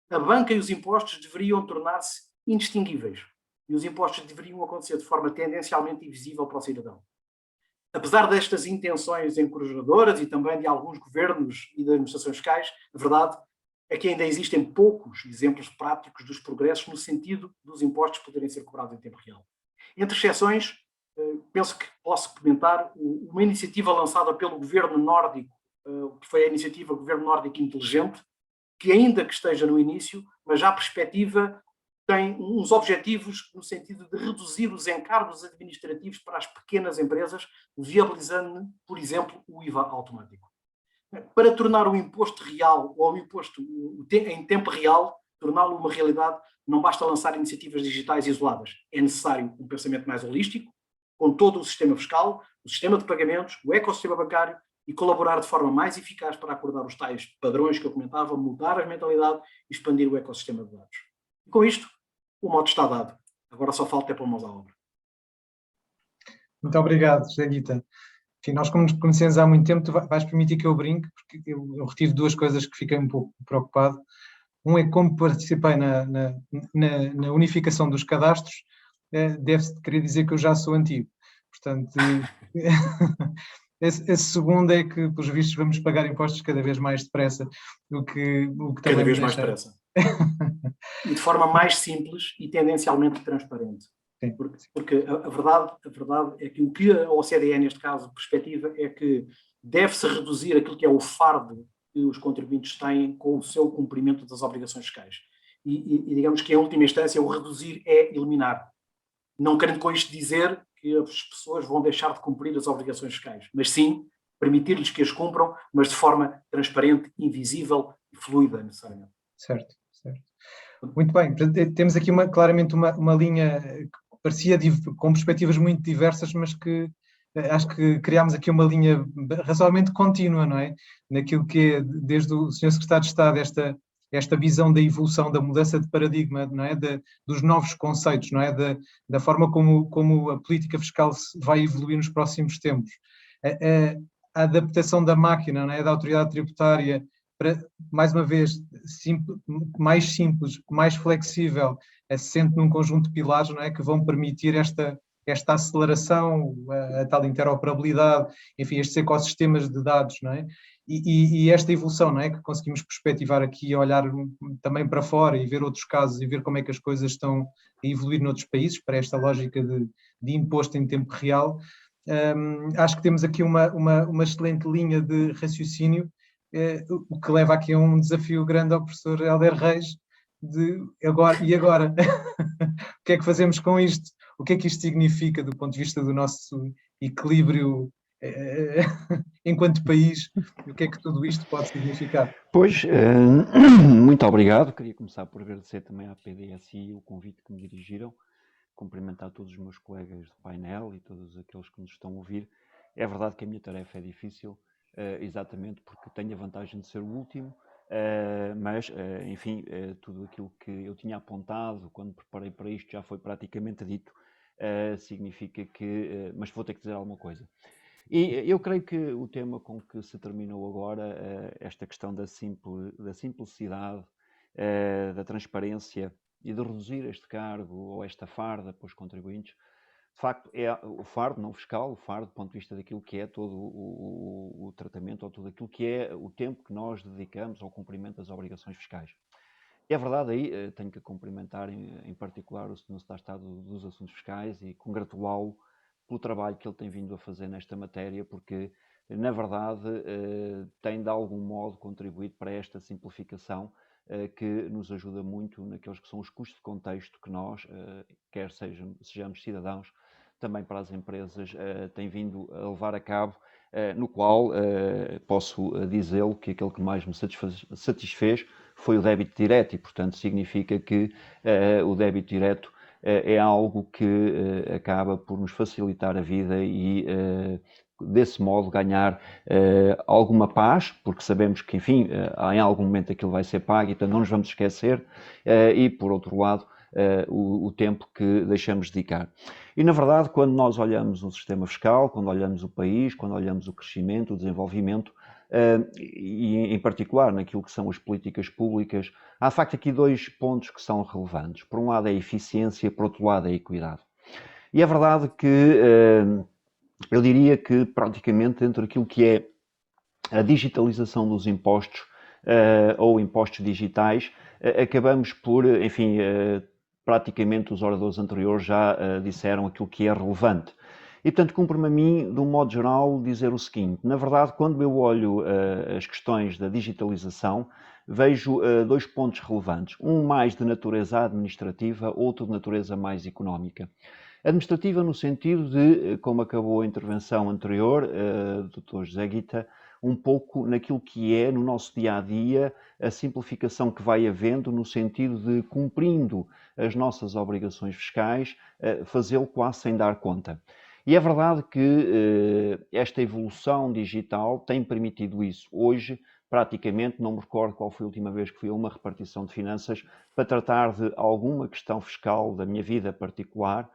a banca e os impostos deveriam tornar-se indistinguíveis e os impostos deveriam acontecer de forma tendencialmente invisível para o cidadão. Apesar destas intenções encorajadoras e também de alguns governos e de administrações fiscais, a verdade é que ainda existem poucos exemplos práticos dos progressos no sentido dos impostos poderem ser cobrados em tempo real. Entre exceções, penso que posso comentar uma iniciativa lançada pelo governo nórdico, que foi a iniciativa Governo Nórdico Inteligente, que ainda que esteja no início, mas já a perspectiva tem uns objetivos no sentido de reduzir os encargos administrativos para as pequenas empresas, viabilizando, por exemplo, o IVA automático. Para tornar o imposto real, ou o imposto em tempo real, torná-lo uma realidade, não basta lançar iniciativas digitais isoladas. É necessário um pensamento mais holístico, com todo o sistema fiscal, o sistema de pagamentos, o ecossistema bancário, e colaborar de forma mais eficaz para acordar os tais padrões que eu comentava, mudar a mentalidade e expandir o ecossistema de dados. E com isto, o mote está dado. Agora só falta pôr mãos à obra.
Muito obrigado, José Guita. Enfim, nós como nos conhecemos há muito tempo, tu vais permitir que eu brinque, porque eu retiro duas coisas que fiquei um pouco preocupado. Um é como participei na unificação dos cadastros, deve-se querer dizer que eu já sou antigo. Portanto, a segunda é que, pelos vistos, vamos pagar impostos cada vez mais depressa, o que
cada vez mais depressa. E de forma mais simples e tendencialmente transparente. Porque a verdade é que o que a OCDE, neste caso, perspectiva é que deve-se reduzir aquilo que é o fardo que os contribuintes têm com o seu cumprimento das obrigações fiscais. E digamos que, em última instância, o reduzir é eliminar. Não querendo com isto dizer que as pessoas vão deixar de cumprir as obrigações fiscais, mas sim permitir-lhes que as cumpram, mas de forma transparente, invisível e fluida, necessariamente.
Certo, certo. Muito bem, temos aqui claramente uma linha que parecia com perspectivas muito diversas, mas que acho que criámos aqui uma linha razoavelmente contínua, não é? Naquilo que é, desde o Sr. Secretário de Estado, esta visão da evolução, da mudança de paradigma, não é? Dos novos conceitos, não é? Da forma como a política fiscal vai evoluir nos próximos tempos. A adaptação da máquina, não é? Da autoridade tributária, para, mais uma vez, mais simples, mais flexível, assente num conjunto de pilares, não é? Que vão permitir esta aceleração, a tal interoperabilidade, enfim, estes ecossistemas de dados, não é? E esta evolução, não é? Que conseguimos perspectivar aqui, olhar também para fora e ver outros casos e ver como é que as coisas estão a evoluir noutros países, para esta lógica de imposto em tempo real. Acho que temos aqui uma excelente linha de raciocínio, o que leva aqui a um desafio grande ao professor Hélder Reis, e agora? O que é que fazemos com isto? O que é que isto significa do ponto de vista do nosso equilíbrio enquanto país? O que é que tudo isto pode significar?
Pois, muito obrigado. Queria começar por agradecer também à PDSI o convite que me dirigiram, cumprimentar todos os meus colegas do painel e todos aqueles que nos estão a ouvir. É verdade que a minha tarefa é difícil, exatamente porque tenho a vantagem de ser o último, mas, enfim, tudo aquilo que eu tinha apontado quando preparei para isto já foi praticamente dito, significa que... mas vou ter que dizer alguma coisa. E eu creio que o tema com que se terminou agora, esta questão da simplicidade, da transparência e de reduzir este cargo ou esta farda para os contribuintes, de facto é o fardo não fiscal, o fardo do ponto de vista daquilo que é todo o tratamento ou tudo aquilo que é o tempo que nós dedicamos ao cumprimento das obrigações fiscais. E é verdade, aí tenho que cumprimentar em particular o Sr. Secretário de Estado dos Assuntos Fiscais e congratulá-lo pelo trabalho que ele tem vindo a fazer nesta matéria, porque, na verdade, tem de algum modo contribuído para esta simplificação que nos ajuda muito naqueles que são os custos de contexto que nós, quer sejamos cidadãos, também para as empresas, tem vindo a levar a cabo, no qual posso dizê-lo que aquele que mais me satisfez foi o débito direto e, portanto, significa que o débito direto é algo que acaba por nos facilitar a vida e, desse modo, ganhar alguma paz, porque sabemos que, enfim, em algum momento aquilo vai ser pago, então não nos vamos esquecer, e, por outro lado, o tempo que deixamos de dedicar. E, na verdade, quando nós olhamos o sistema fiscal, quando olhamos o país, quando olhamos o crescimento, o desenvolvimento, e em particular naquilo que são as políticas públicas, há de facto aqui dois pontos que são relevantes. Por um lado é a eficiência, por outro lado é a equidade. E é verdade que eu diria que praticamente entre aquilo que é a digitalização dos impostos ou impostos digitais, acabamos por, enfim, praticamente os oradores anteriores já disseram aquilo que é relevante. E, portanto, cumpre-me a mim, de um modo geral, dizer o seguinte. Na verdade, quando eu olho as questões da digitalização, vejo dois pontos relevantes. Um mais de natureza administrativa, outro de natureza mais económica. Administrativa no sentido de, como acabou a intervenção anterior, do Dr. José Guita, um pouco naquilo que é, no nosso dia-a-dia, a simplificação que vai havendo no sentido de, cumprindo as nossas obrigações fiscais, fazê-lo quase sem dar conta. E é verdade que esta evolução digital tem permitido isso. Hoje, praticamente, não me recordo qual foi a última vez que fui a uma repartição de finanças para tratar de alguma questão fiscal da minha vida particular,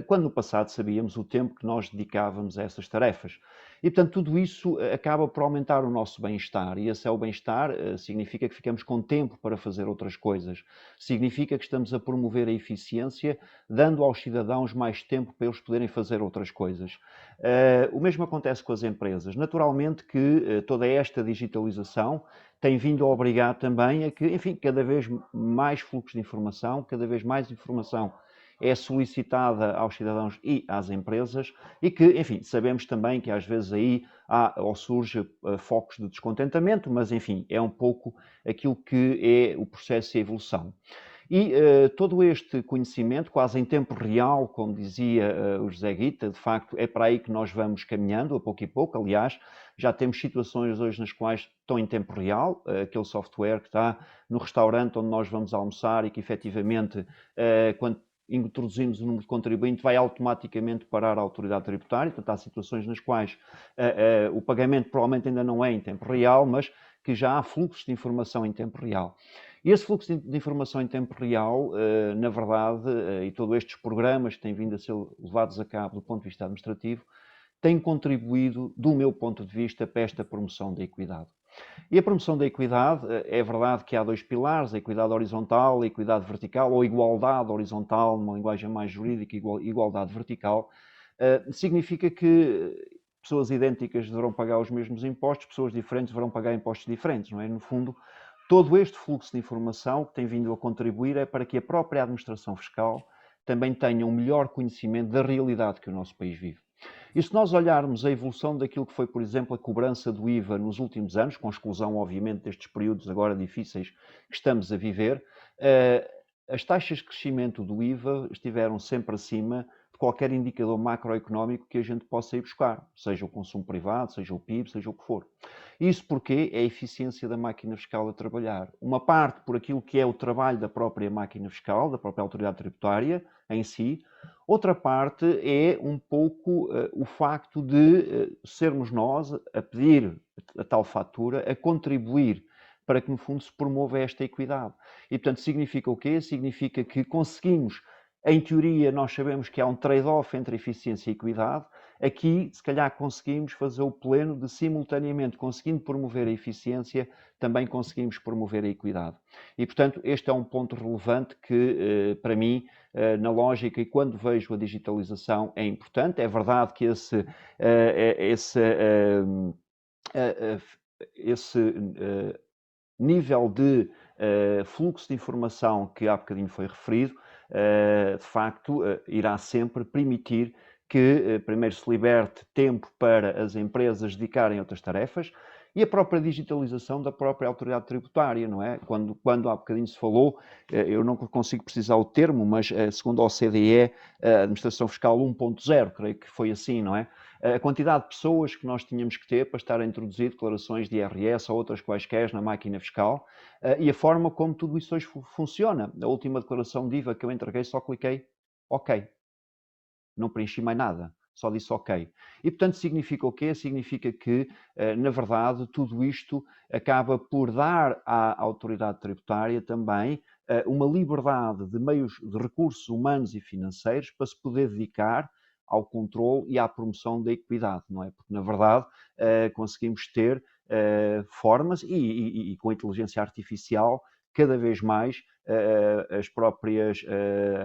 quando no passado sabíamos o tempo que nós dedicávamos a essas tarefas. E, portanto, tudo isso acaba por aumentar o nosso bem-estar. E esse é o bem-estar, significa que ficamos com tempo para fazer outras coisas. Significa que estamos a promover a eficiência, dando aos cidadãos mais tempo para eles poderem fazer outras coisas. O mesmo acontece com as empresas. Naturalmente que toda esta digitalização tem vindo a obrigar também a que, enfim, cada vez mais fluxos de informação, cada vez mais informação é solicitada aos cidadãos e às empresas e que, enfim, sabemos também que às vezes aí há ou surge focos de descontentamento, mas, enfim, é um pouco aquilo que é o processo e a evolução. E todo este conhecimento, quase em tempo real, como dizia o José Guita, de facto é para aí que nós vamos caminhando, a pouco e pouco. Aliás, já temos situações hoje nas quais estão em tempo real, aquele software que está no restaurante onde nós vamos almoçar e que efetivamente, quando introduzimos o número de contribuinte, vai automaticamente parar a autoridade tributária. Portanto, há situações nas quais o pagamento provavelmente ainda não é em tempo real, mas que já há fluxos de informação em tempo real. E esse fluxo de informação em tempo real, na verdade, e todos estes programas que têm vindo a ser levados a cabo do ponto de vista administrativo, têm contribuído, do meu ponto de vista, para esta promoção da equidade. E a promoção da equidade, é verdade que há dois pilares, a equidade horizontal e a equidade vertical, ou igualdade horizontal, numa linguagem mais jurídica, igualdade vertical, significa que pessoas idênticas deverão pagar os mesmos impostos, pessoas diferentes deverão pagar impostos diferentes, não é? No fundo, todo este fluxo de informação que tem vindo a contribuir é para que a própria administração fiscal também tenha um melhor conhecimento da realidade que o nosso país vive. E se nós olharmos a evolução daquilo que foi, por exemplo, a cobrança do IVA nos últimos anos, com exclusão, obviamente, destes períodos agora difíceis que estamos a viver, as taxas de crescimento do IVA estiveram sempre acima de qualquer indicador macroeconómico que a gente possa ir buscar, seja o consumo privado, seja o PIB, seja o que for. Isso porque é a eficiência da máquina fiscal a trabalhar. Uma parte por aquilo que é o trabalho da própria máquina fiscal, da própria autoridade tributária em si, outra parte é um pouco o facto de sermos nós a pedir a tal fatura, a contribuir para que, no fundo, se promova esta equidade. E, portanto, significa o quê? Significa que conseguimos, em teoria, nós sabemos que há um trade-off entre eficiência e equidade. Aqui, se calhar, conseguimos fazer o pleno de, simultaneamente, conseguindo promover a eficiência, também conseguimos promover a equidade. E, portanto, este é um ponto relevante que, para mim, na lógica e quando vejo a digitalização é importante. É verdade que esse nível de fluxo de informação que há bocadinho foi referido, de facto, irá sempre permitir que primeiro se liberte tempo para as empresas dedicarem a outras tarefas e a própria digitalização da própria autoridade tributária, não é? Quando há bocadinho se falou, eu não consigo precisar o termo, mas segundo a OCDE, a Administração Fiscal 1.0, creio que foi assim, não é? A quantidade de pessoas que nós tínhamos que ter para estar a introduzir declarações de IRS ou outras quaisquer na máquina fiscal e a forma como tudo isso hoje funciona. A última declaração de IVA que eu entreguei, só cliquei OK. Não preenchi mais nada, só disse OK. E, portanto, significa o quê? Significa que, na verdade, tudo isto acaba por dar à autoridade tributária também uma liberdade de meios, de recursos humanos e financeiros para se poder dedicar ao controle e à promoção da equidade, não é? Porque, na verdade, conseguimos ter formas e com a inteligência artificial cada vez mais as próprias,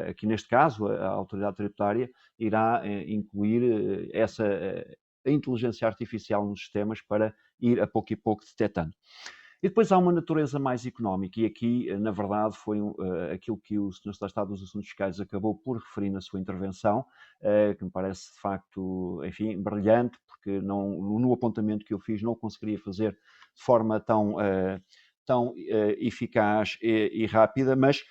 aqui neste caso, a autoridade tributária irá incluir a inteligência artificial nos sistemas para ir a pouco e pouco detectando. E depois há uma natureza mais económica, e aqui, na verdade, foi aquilo que o Sr. Secretário de Estado dos Assuntos Fiscais acabou por referir na sua intervenção, que me parece, de facto, enfim, brilhante, porque no apontamento que eu fiz não conseguiria fazer de forma tão eficaz e rápida, mas,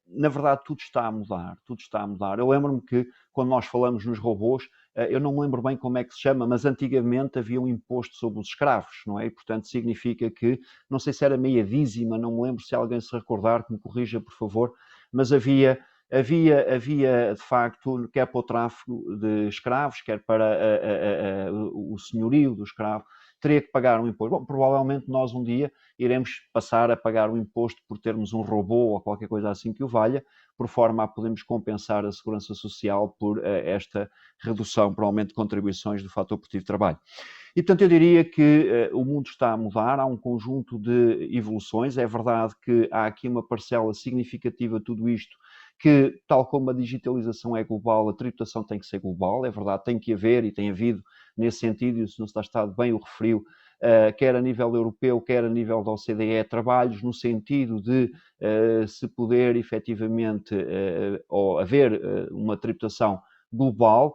na verdade, tudo está a mudar, tudo está a mudar. Eu lembro-me que, quando nós falamos nos robôs, eu não me lembro bem como é que se chama, mas antigamente havia um imposto sobre os escravos, não é? E, portanto, significa que, não sei se era meia dízima, não me lembro, se alguém se recordar, que me corrija, por favor, mas havia de facto, quer para o tráfico de escravos, quer para o senhorio do escravo, teria que pagar um imposto. Bom, provavelmente nós um dia iremos passar a pagar um imposto por termos um robô ou qualquer coisa assim que o valha, por forma a podermos compensar a segurança social por esta redução, provavelmente, de contribuições do fator produtivo de trabalho. E, portanto, eu diria que o mundo está a mudar, há um conjunto de evoluções. É verdade que há aqui uma parcela significativa de tudo isto que, tal como a digitalização é global, a tributação tem que ser global, é verdade, tem que haver e tem havido nesse sentido, e o Sr. Secretário de Estado bem o referiu, quer a nível europeu, quer a nível da OCDE, trabalhos no sentido de se poder efetivamente ou haver uma tributação global,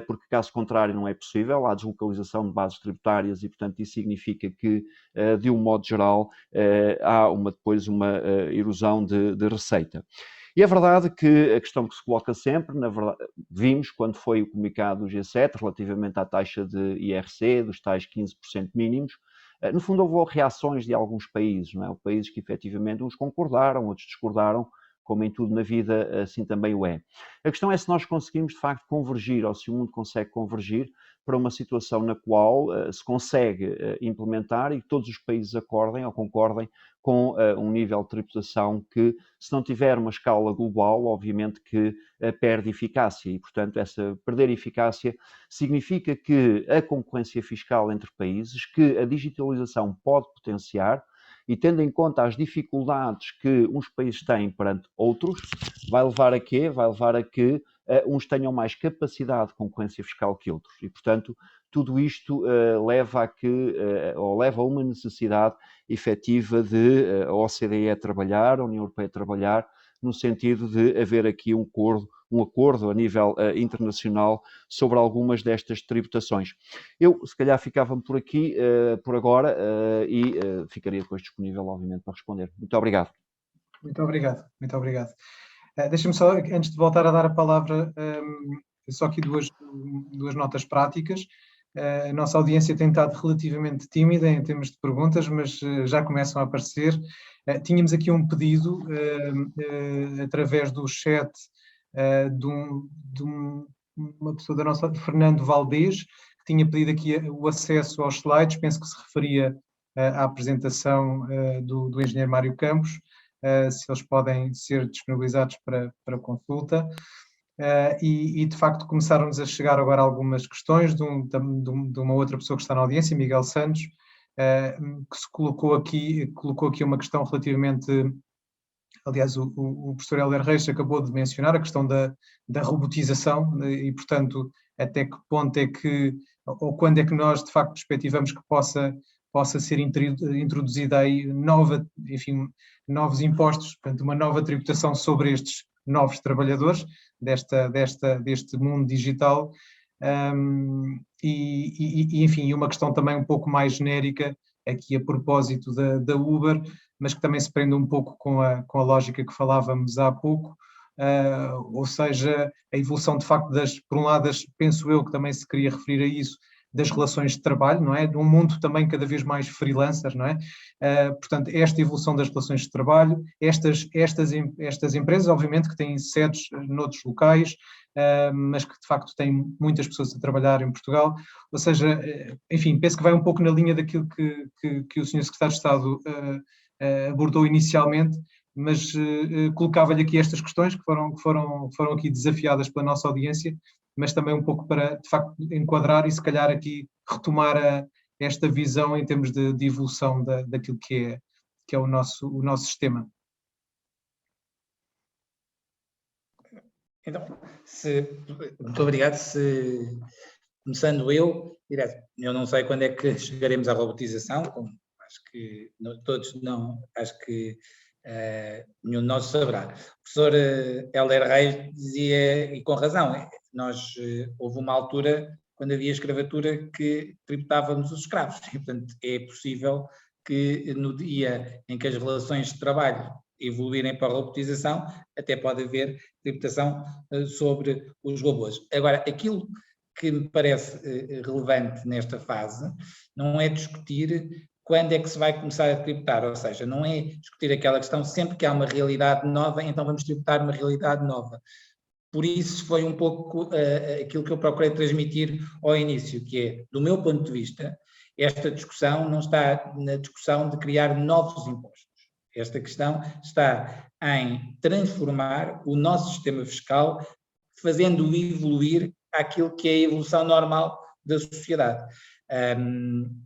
porque caso contrário não é possível, há deslocalização de bases tributárias e, portanto, isso significa que, de um modo geral, há depois uma erosão de receita. E é verdade que a questão que se coloca sempre, na verdade, vimos quando foi o comunicado do G7 relativamente à taxa de IRC, dos tais 15% mínimos, no fundo houve reações de alguns países, não é? Países que efetivamente uns concordaram, outros discordaram, como em tudo na vida, assim também o é. A questão é se nós conseguimos, de facto, convergir, ou se o mundo consegue convergir para uma situação na qual se consegue implementar e que todos os países acordem ou concordem com um nível de tributação que, se não tiver uma escala global, obviamente que perde eficácia e, portanto, essa perder eficácia significa que a concorrência fiscal entre países, que a digitalização pode potenciar, e tendo em conta as dificuldades que uns países têm perante outros, vai levar a quê? Vai levar a que uns tenham mais capacidade de concorrência fiscal que outros. E, portanto, tudo isto leva a uma necessidade efetiva de a OCDE trabalhar, a União Europeia trabalhar, no sentido de haver aqui um acordo a nível internacional sobre algumas destas tributações. Eu, se calhar, ficava-me por aqui, por agora, e ficaria depois disponível, obviamente, para responder. Muito obrigado.
Muito obrigado, muito obrigado. Deixa-me só, antes de voltar a dar a palavra, só aqui duas notas práticas. A nossa audiência tem estado relativamente tímida em termos de perguntas, mas já começam a aparecer. Tínhamos aqui um pedido, através do chat, de uma pessoa da nossa, Fernando Valdez, que tinha pedido aqui o acesso aos slides, penso que se referia à apresentação do engenheiro Mário Campos, se eles podem ser disponibilizados para consulta. E de facto começaram-nos a chegar agora algumas questões de uma outra pessoa que está na audiência, Miguel Santos, que se colocou aqui uma questão relativamente, aliás, o professor Hélder Reis acabou de mencionar a questão da robotização e, portanto, até que ponto é que, ou quando é que nós de facto perspectivamos que possa ser introduzida aí novos impostos, portanto, uma nova tributação sobre estes novos trabalhadores deste mundo digital, enfim, uma questão também um pouco mais genérica aqui a propósito da Uber, mas que também se prende um pouco com a lógica que falávamos há pouco, ou seja, a evolução de facto por um lado, penso eu que também se queria referir a isso, das relações de trabalho, não é? De um mundo também cada vez mais freelancer, não é? Portanto, esta evolução das relações de trabalho, estas empresas, obviamente, que têm sedes noutros locais, mas que de facto têm muitas pessoas a trabalhar em Portugal, ou seja, enfim, penso que vai um pouco na linha daquilo que o Sr. Secretário de Estado abordou inicialmente, mas colocava-lhe aqui estas questões que foram aqui desafiadas pela nossa audiência, mas também um pouco para, de facto, enquadrar e se calhar aqui retomar esta visão em termos de evolução daquilo que é o nosso sistema.
Então, muito obrigado. Começando eu não sei quando é que chegaremos à robotização, como acho que todos não, acho que nenhum de nós saberá. O professor Hélder Reis dizia, e com razão, houve uma altura, quando havia escravatura, que tributávamos os escravos, e, portanto, é possível que no dia em que as relações de trabalho evoluírem para a robotização, até pode haver tributação sobre os robôs. Agora, aquilo que me parece relevante nesta fase não é discutir quando é que se vai começar a tributar, ou seja, não é discutir aquela questão sempre que há uma realidade nova, então vamos tributar uma realidade nova. Por isso foi um pouco aquilo que eu procurei transmitir ao início, que é, do meu ponto de vista, esta discussão não está na discussão de criar novos impostos. Esta questão está em transformar o nosso sistema fiscal, fazendo-o evoluir àquilo que é a evolução normal da sociedade.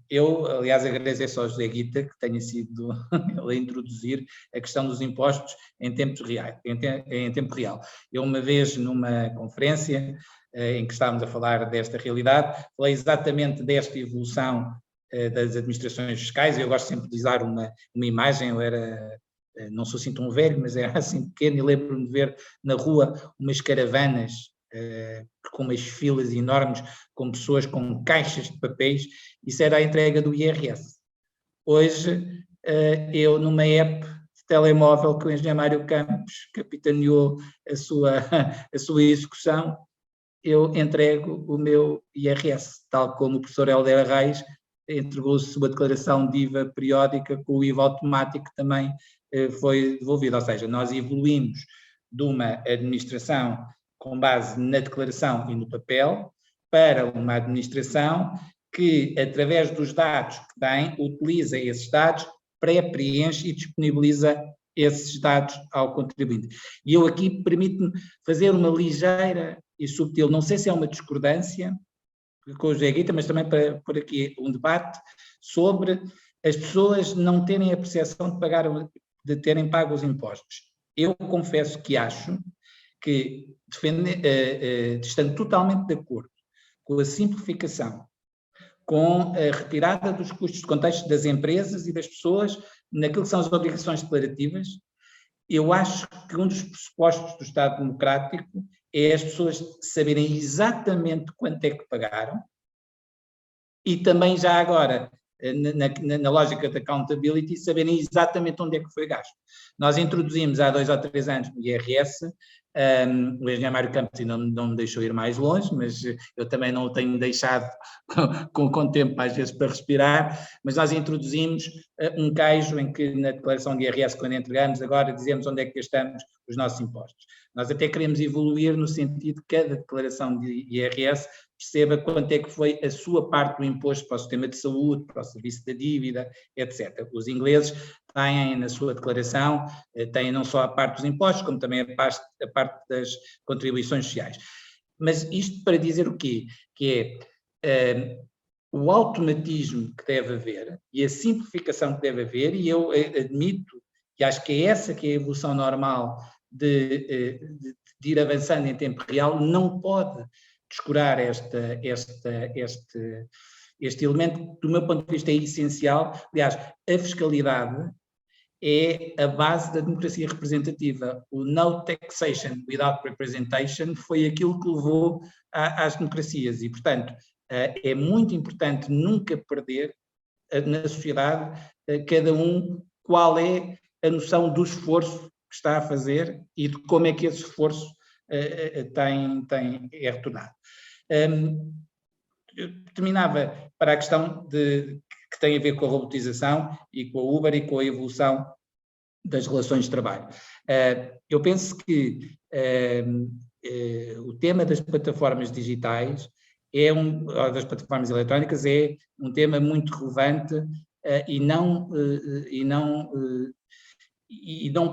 Eu, aliás, agradeço ao José Guita que tenha sido ele a introduzir a questão dos impostos em tempo real. Eu, uma vez, numa conferência em que estávamos a falar desta realidade, falei exatamente desta evolução das administrações fiscais. Eu gosto sempre de usar uma imagem. Eu não sou assim tão velho, mas era assim pequeno, e lembro-me de ver na rua umas caravanas com umas filas enormes, com pessoas com caixas de papéis. Isso era a entrega do IRS. Hoje, eu, numa app de telemóvel que o engenheiro Mário Campos capitaneou a sua execução, eu entrego o meu IRS, tal como o professor Helder Reis entregou a sua declaração de IVA periódica, com o IVA automático também foi devolvido. Ou seja, nós evoluímos de uma administração com base na declaração e no papel para uma administração que, através dos dados que tem, utiliza esses dados, pré-preenche e disponibiliza esses dados ao contribuinte. E eu aqui permito-me fazer uma ligeira e subtil, não sei se é uma discordância com o José Guita, mas também para pôr aqui um debate sobre as pessoas não terem a percepção de terem pago os impostos. Eu confesso que acho que, estando totalmente de acordo com a simplificação, com a retirada dos custos de contexto das empresas e das pessoas naquilo que são as obrigações declarativas, eu acho que um dos pressupostos do Estado Democrático é as pessoas saberem exatamente quanto é que pagaram e também já agora, na lógica da accountability, saberem exatamente onde é que foi gasto. Nós introduzimos há 2 ou 3 anos no IRS, o engenheiro Mário Campos não me deixou ir mais longe, mas eu também não o tenho deixado com tempo às vezes para respirar, mas nós introduzimos um caixa em que na declaração de IRS, quando entregamos, agora dizemos onde é que gastamos os nossos impostos. Nós até queremos evoluir no sentido que cada declaração de IRS perceba quanto é que foi a sua parte do imposto para o sistema de saúde, para o serviço da dívida, etc. Os ingleses têm na sua declaração, têm não só a parte dos impostos, como também a parte das contribuições sociais. Mas isto para dizer o quê? Que é o automatismo que deve haver e a simplificação que deve haver, e eu admito que acho que é essa que é a evolução normal de ir avançando em tempo real, não pode descurar este elemento que, do meu ponto de vista, é essencial. Aliás, a fiscalidade é a base da democracia representativa. O no taxation without representation foi aquilo que levou às democracias e, portanto, é muito importante nunca perder na sociedade cada um qual é a noção do esforço que está a fazer e de como é que esse esforço é retornado. Eu terminava para a questão que tem a ver com a robotização e com a Uber e com a evolução das relações de trabalho. Eu penso que o tema das plataformas digitais das plataformas eletrónicas é um tema muito relevante e não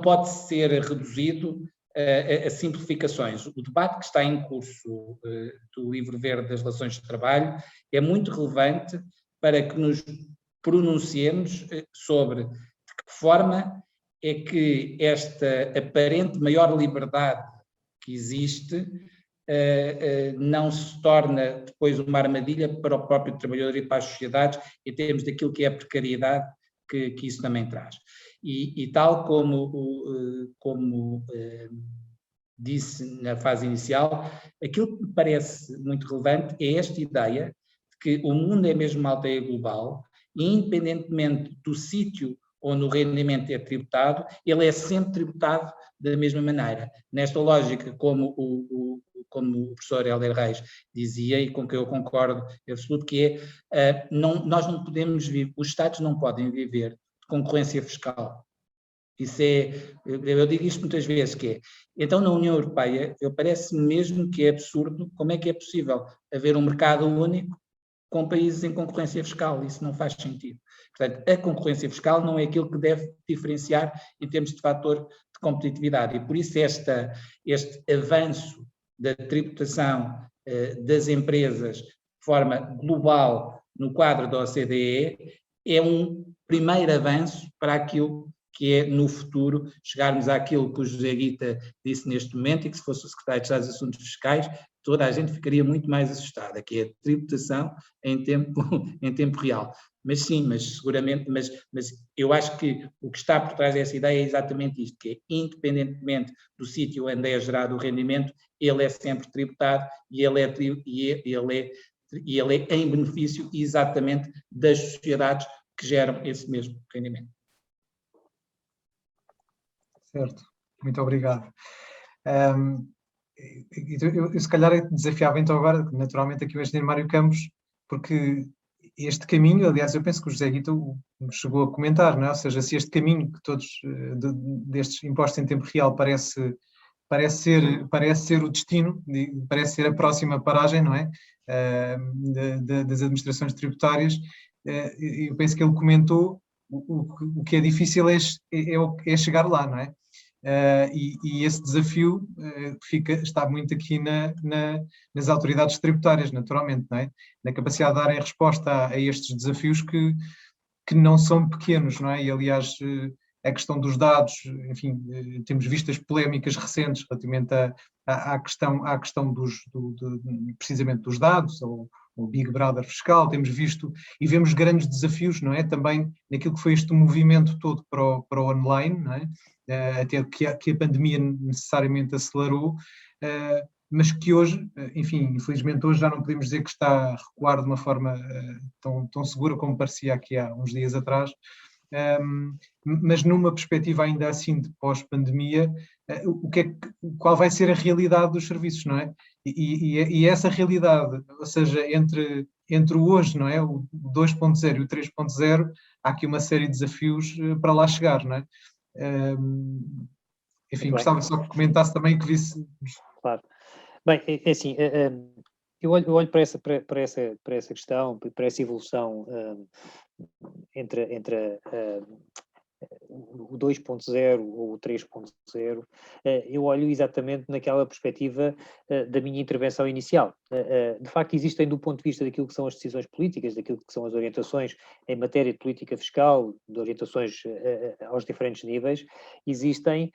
pode ser reduzido a simplificações. O debate que está em curso do Livro Verde das Relações de Trabalho é muito relevante para que nos pronunciemos sobre de que forma é que esta aparente maior liberdade que existe não se torna depois uma armadilha para o próprio trabalhador e para as sociedades em termos daquilo que é a precariedade que isso também traz. E tal como disse na fase inicial, aquilo que me parece muito relevante é esta ideia de que o mundo é mesmo uma aldeia global e, independentemente do sítio onde o rendimento é tributado, ele é sempre tributado da mesma maneira. Nesta lógica, como o professor Helder Reis dizia, e com que eu concordo absoluto, que nós não podemos viver, os Estados não podem viver de concorrência fiscal. Isso eu digo isto muitas vezes, então na União Europeia, parece-me mesmo que é absurdo como é que é possível haver um mercado único com países em concorrência fiscal. Isso não faz sentido. Portanto, a concorrência fiscal não é aquilo que deve diferenciar em termos de fator de competitividade, e por isso este avanço da tributação das empresas de forma global no quadro da OCDE é um primeiro avanço para aquilo que é, no futuro, chegarmos àquilo que o José Guita disse neste momento, e que se fosse o secretário de Estado dos Assuntos Fiscais, toda a gente ficaria muito mais assustada, que é a tributação em tempo real. Mas sim, mas seguramente, mas eu acho que o que está por trás dessa ideia é exatamente isto, que é, independentemente do sítio onde é gerado o rendimento, ele é sempre tributado e ele é em benefício exatamente das sociedades que geram esse mesmo rendimento.
Certo, muito obrigado. Eu se calhar desafiava então agora, naturalmente, aqui o engenheiro Mário Campos, porque este caminho, aliás, eu penso que o José Guito chegou a comentar, não é? Ou seja, se este caminho que todos destes impostos em tempo real parece ser o destino, parece ser a próxima paragem, não é? Das administrações tributárias, eu penso que ele comentou o que é difícil é chegar lá, não é? E esse desafio está muito aqui nas autoridades tributárias, naturalmente, não é? Na capacidade de darem resposta a estes desafios que não são pequenos, não é? E, aliás, a questão dos dados, enfim, temos visto as polémicas recentes relativamente à questão precisamente dos dados, ou o Big Brother fiscal, temos visto e vemos grandes desafios, não é? Também naquilo que foi este movimento todo para o online, não é? Até que a pandemia necessariamente acelerou, mas que hoje, enfim, infelizmente hoje já não podemos dizer que está a recuar de uma forma tão segura como parecia aqui há uns dias atrás, mas numa perspectiva ainda assim de pós-pandemia, qual vai ser a realidade dos serviços, não é? E essa realidade, ou seja, entre o hoje, não é? O 2.0 e o 3.0, há aqui uma série de desafios para lá chegar, não é? Enfim, gostava só que comentasse também que visse.
Claro. Bem, é assim, eu olho para essa questão, para essa evolução entre o 2.0 ou o 3.0, eu olho exatamente naquela perspectiva da minha intervenção inicial. De facto, existem, do ponto de vista daquilo que são as decisões políticas, daquilo que são as orientações em matéria de política fiscal, de orientações aos diferentes níveis, existem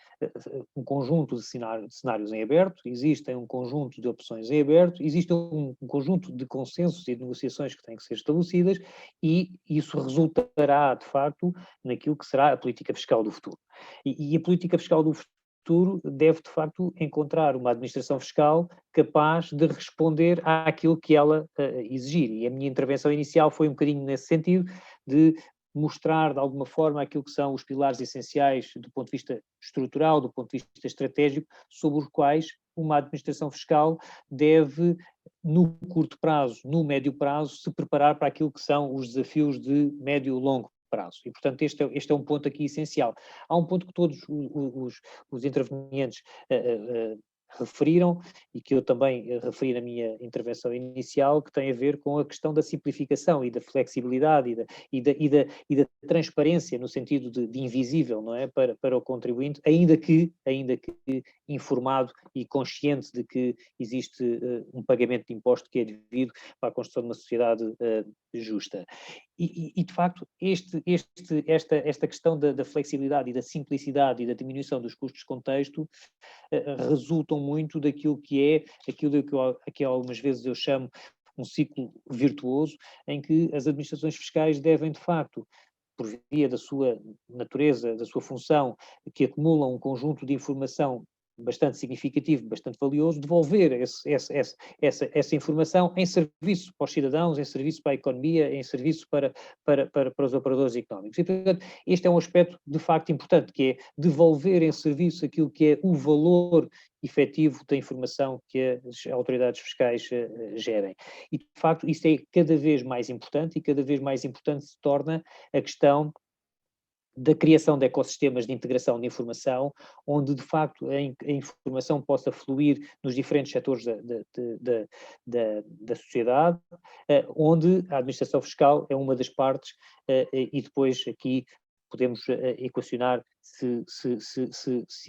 um conjunto de cenários em aberto, existem um conjunto de opções em aberto, existe um conjunto de consensos e de negociações que têm que ser estabelecidas, e isso resultará, de facto, naquilo que será a política fiscal do futuro. E a política fiscal do futuro deve, de facto, encontrar uma administração fiscal capaz de responder àquilo que ela exigir. E a minha intervenção inicial foi um bocadinho nesse sentido, de mostrar, de alguma forma, aquilo que são os pilares essenciais do ponto de vista estrutural, do ponto de vista estratégico, sobre os quais uma administração fiscal deve, no curto prazo, no médio prazo, se preparar para aquilo que são os desafios de médio e longo prazo. E, portanto, este é um ponto aqui essencial. Há um ponto que todos os intervenientes referiram, e que eu também referi na minha intervenção inicial, que tem a ver com a questão da simplificação e da flexibilidade e da transparência, no sentido de invisível, não é? Para o contribuinte, ainda que informado e consciente de que existe um pagamento de imposto que é devido para a construção de uma sociedade justa. E de facto, esta questão da flexibilidade e da simplicidade e da diminuição dos custos de contexto resultam muito daquilo que algumas vezes eu chamo um ciclo virtuoso, em que as administrações fiscais devem, de facto, por via da sua natureza, da sua função, que acumulam um conjunto de informação bastante significativo, bastante valioso, devolver essa informação em serviço para os cidadãos, em serviço para a economia, em serviço para os operadores económicos. E, portanto, este é um aspecto de facto importante, que é devolver em serviço aquilo que é o valor efetivo da informação que as autoridades fiscais gerem. E, de facto, isso é cada vez mais importante, e cada vez mais importante se torna a questão da criação de ecossistemas de integração de informação, onde de facto a informação possa fluir nos diferentes setores da sociedade, onde a administração fiscal é uma das partes, e depois aqui podemos equacionar se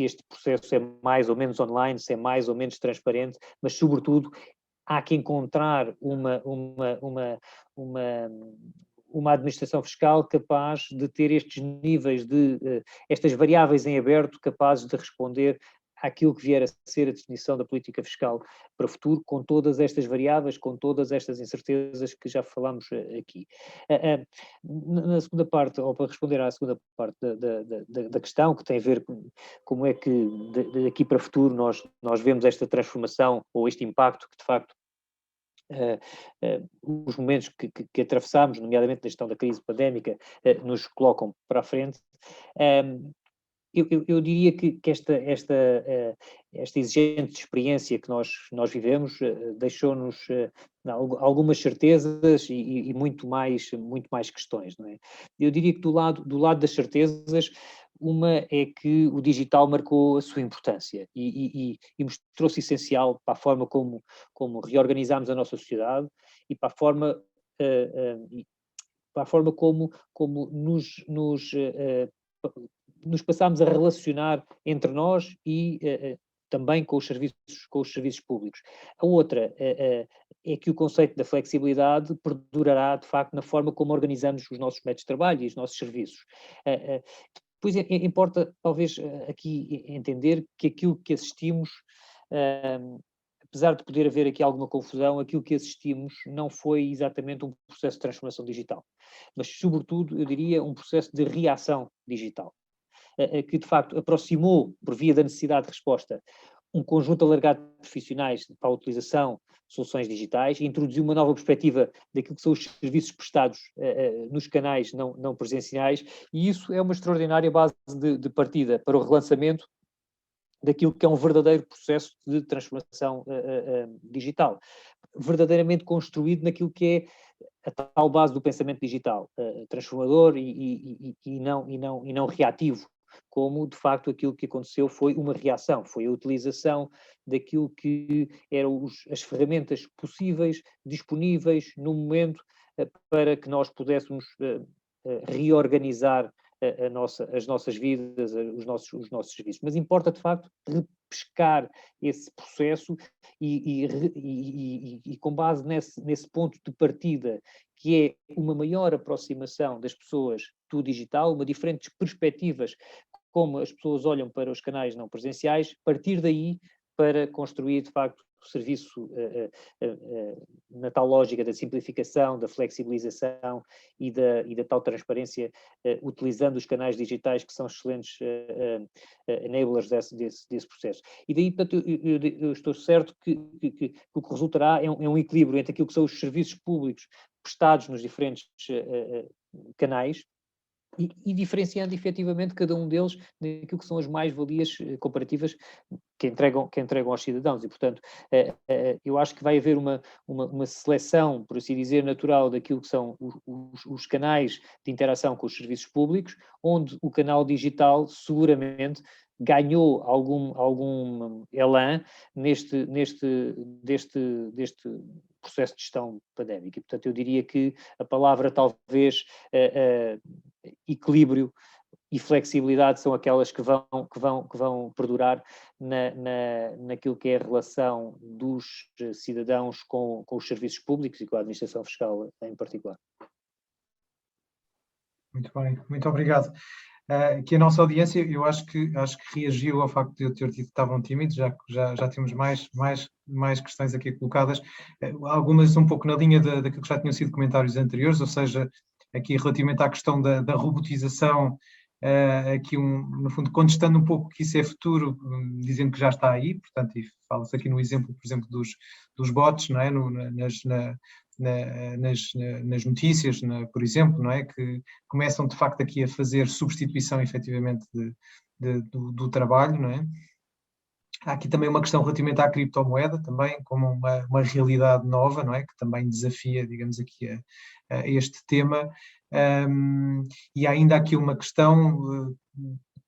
este processo é mais ou menos online, se é mais ou menos transparente, mas sobretudo há que encontrar uma administração fiscal capaz de ter estes níveis estas variáveis em aberto, capazes de responder àquilo que vier a ser a definição da política fiscal para o futuro, com todas estas variáveis, com todas estas incertezas que já falámos aqui. Na segunda parte, ou para responder à segunda parte da questão, que tem a ver com como é que daqui para o futuro nós vemos esta transformação ou este impacto que de facto os momentos que atravessamos, nomeadamente na gestão da crise pandémica, nos colocam para a frente. Eu diria que esta exigente experiência que nós vivemos deixou-nos algumas certezas e muito mais questões, não é? Eu diria que do lado das certezas, uma é que o digital marcou a sua importância e mostrou-se essencial para a forma como reorganizamos a nossa sociedade e para a forma como nos passámos a relacionar entre nós e também com os serviços públicos. A outra é que o conceito da flexibilidade perdurará, de facto, na forma como organizamos os nossos métodos de trabalho e os nossos serviços. Depois importa, talvez, aqui entender que aquilo que assistimos, apesar de poder haver aqui alguma confusão, aquilo que assistimos não foi exatamente um processo de transformação digital, mas, sobretudo, eu diria, um processo de reação digital, que, de facto, aproximou, por via da necessidade de resposta, um conjunto alargado de profissionais para a utilização de soluções digitais e introduziu uma nova perspectiva daquilo que são os serviços prestados nos canais não presenciais, e isso é uma extraordinária base de partida para o relançamento daquilo que é um verdadeiro processo de transformação digital, verdadeiramente construído naquilo que é a tal base do pensamento digital, transformador e não reativo, como de facto aquilo que aconteceu foi uma reação, foi a utilização daquilo que eram as ferramentas possíveis, disponíveis no momento, para que nós pudéssemos reorganizar as nossas vidas, os nossos serviços. Mas importa, de facto, repescar esse processo e com base nesse ponto de partida, que é uma maior aproximação das pessoas do digital, uma diferentes perspectivas, como as pessoas olham para os canais não presenciais, partir daí para construir, de facto, o serviço na tal lógica da simplificação, da flexibilização e da tal transparência, utilizando os canais digitais que são excelentes enablers desse processo. E daí, portanto, eu estou certo que o que resultará é um equilíbrio entre aquilo que são os serviços públicos prestados nos diferentes canais, e diferenciando efetivamente cada um deles daquilo que são as mais-valias comparativas que entregam aos cidadãos. E, portanto, eu acho que vai haver uma seleção, por assim dizer, natural daquilo que são os canais de interação com os serviços públicos, onde o canal digital seguramente ganhou algum elan deste processo de gestão pandémica. E, portanto, eu diria que a palavra talvez equilíbrio e flexibilidade são aquelas que vão perdurar naquilo que é a relação dos cidadãos com os serviços públicos e com a administração fiscal em particular.
Muito bem, muito obrigado. Que a nossa audiência, eu acho que reagiu ao facto de eu ter dito que estavam tímidos, já temos mais questões aqui colocadas, algumas um pouco na linha daquilo que já tinham sido comentários anteriores, ou seja, aqui relativamente à questão da robotização, aqui no fundo contestando um pouco que isso é futuro, dizendo que já está aí, portanto, e fala-se aqui no exemplo, por exemplo, dos bots, não é? Nas notícias, por exemplo, não é? Que começam de facto aqui a fazer substituição efetivamente do trabalho, não é? Há aqui também uma questão relativamente à criptomoeda, também como uma realidade nova, não é? Que também desafia, digamos aqui, a este tema. E há ainda aqui uma questão,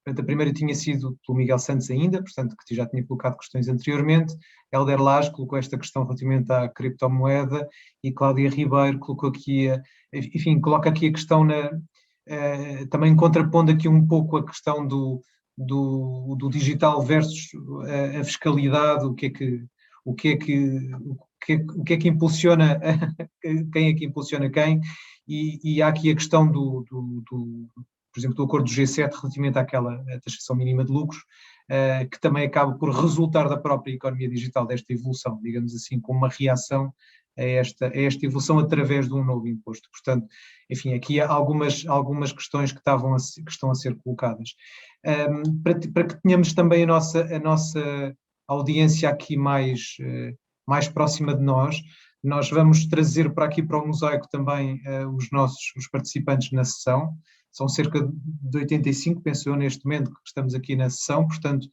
a primeira tinha sido pelo Miguel Santos ainda, portanto, que já tinha colocado questões anteriormente, Hélder Lage colocou esta questão relativamente à criptomoeda e Cláudia Ribeiro colocou aqui, enfim, coloca aqui a questão, também contrapondo aqui um pouco a questão do digital versus a fiscalidade, o que é que impulsiona, quem é que impulsiona quem, e há aqui a questão por exemplo, do acordo do G7 relativamente àquela taxação mínima de lucros, que também acaba por resultar da própria economia digital, desta evolução, digamos assim, como uma reação a esta evolução através de um novo imposto. Portanto, enfim, aqui há algumas questões que estão a ser colocadas. Para que tenhamos também a nossa audiência aqui mais próxima de nós vamos trazer para aqui para o mosaico também os participantes na sessão. São cerca de 85, penso eu, neste momento, que estamos aqui na sessão, portanto,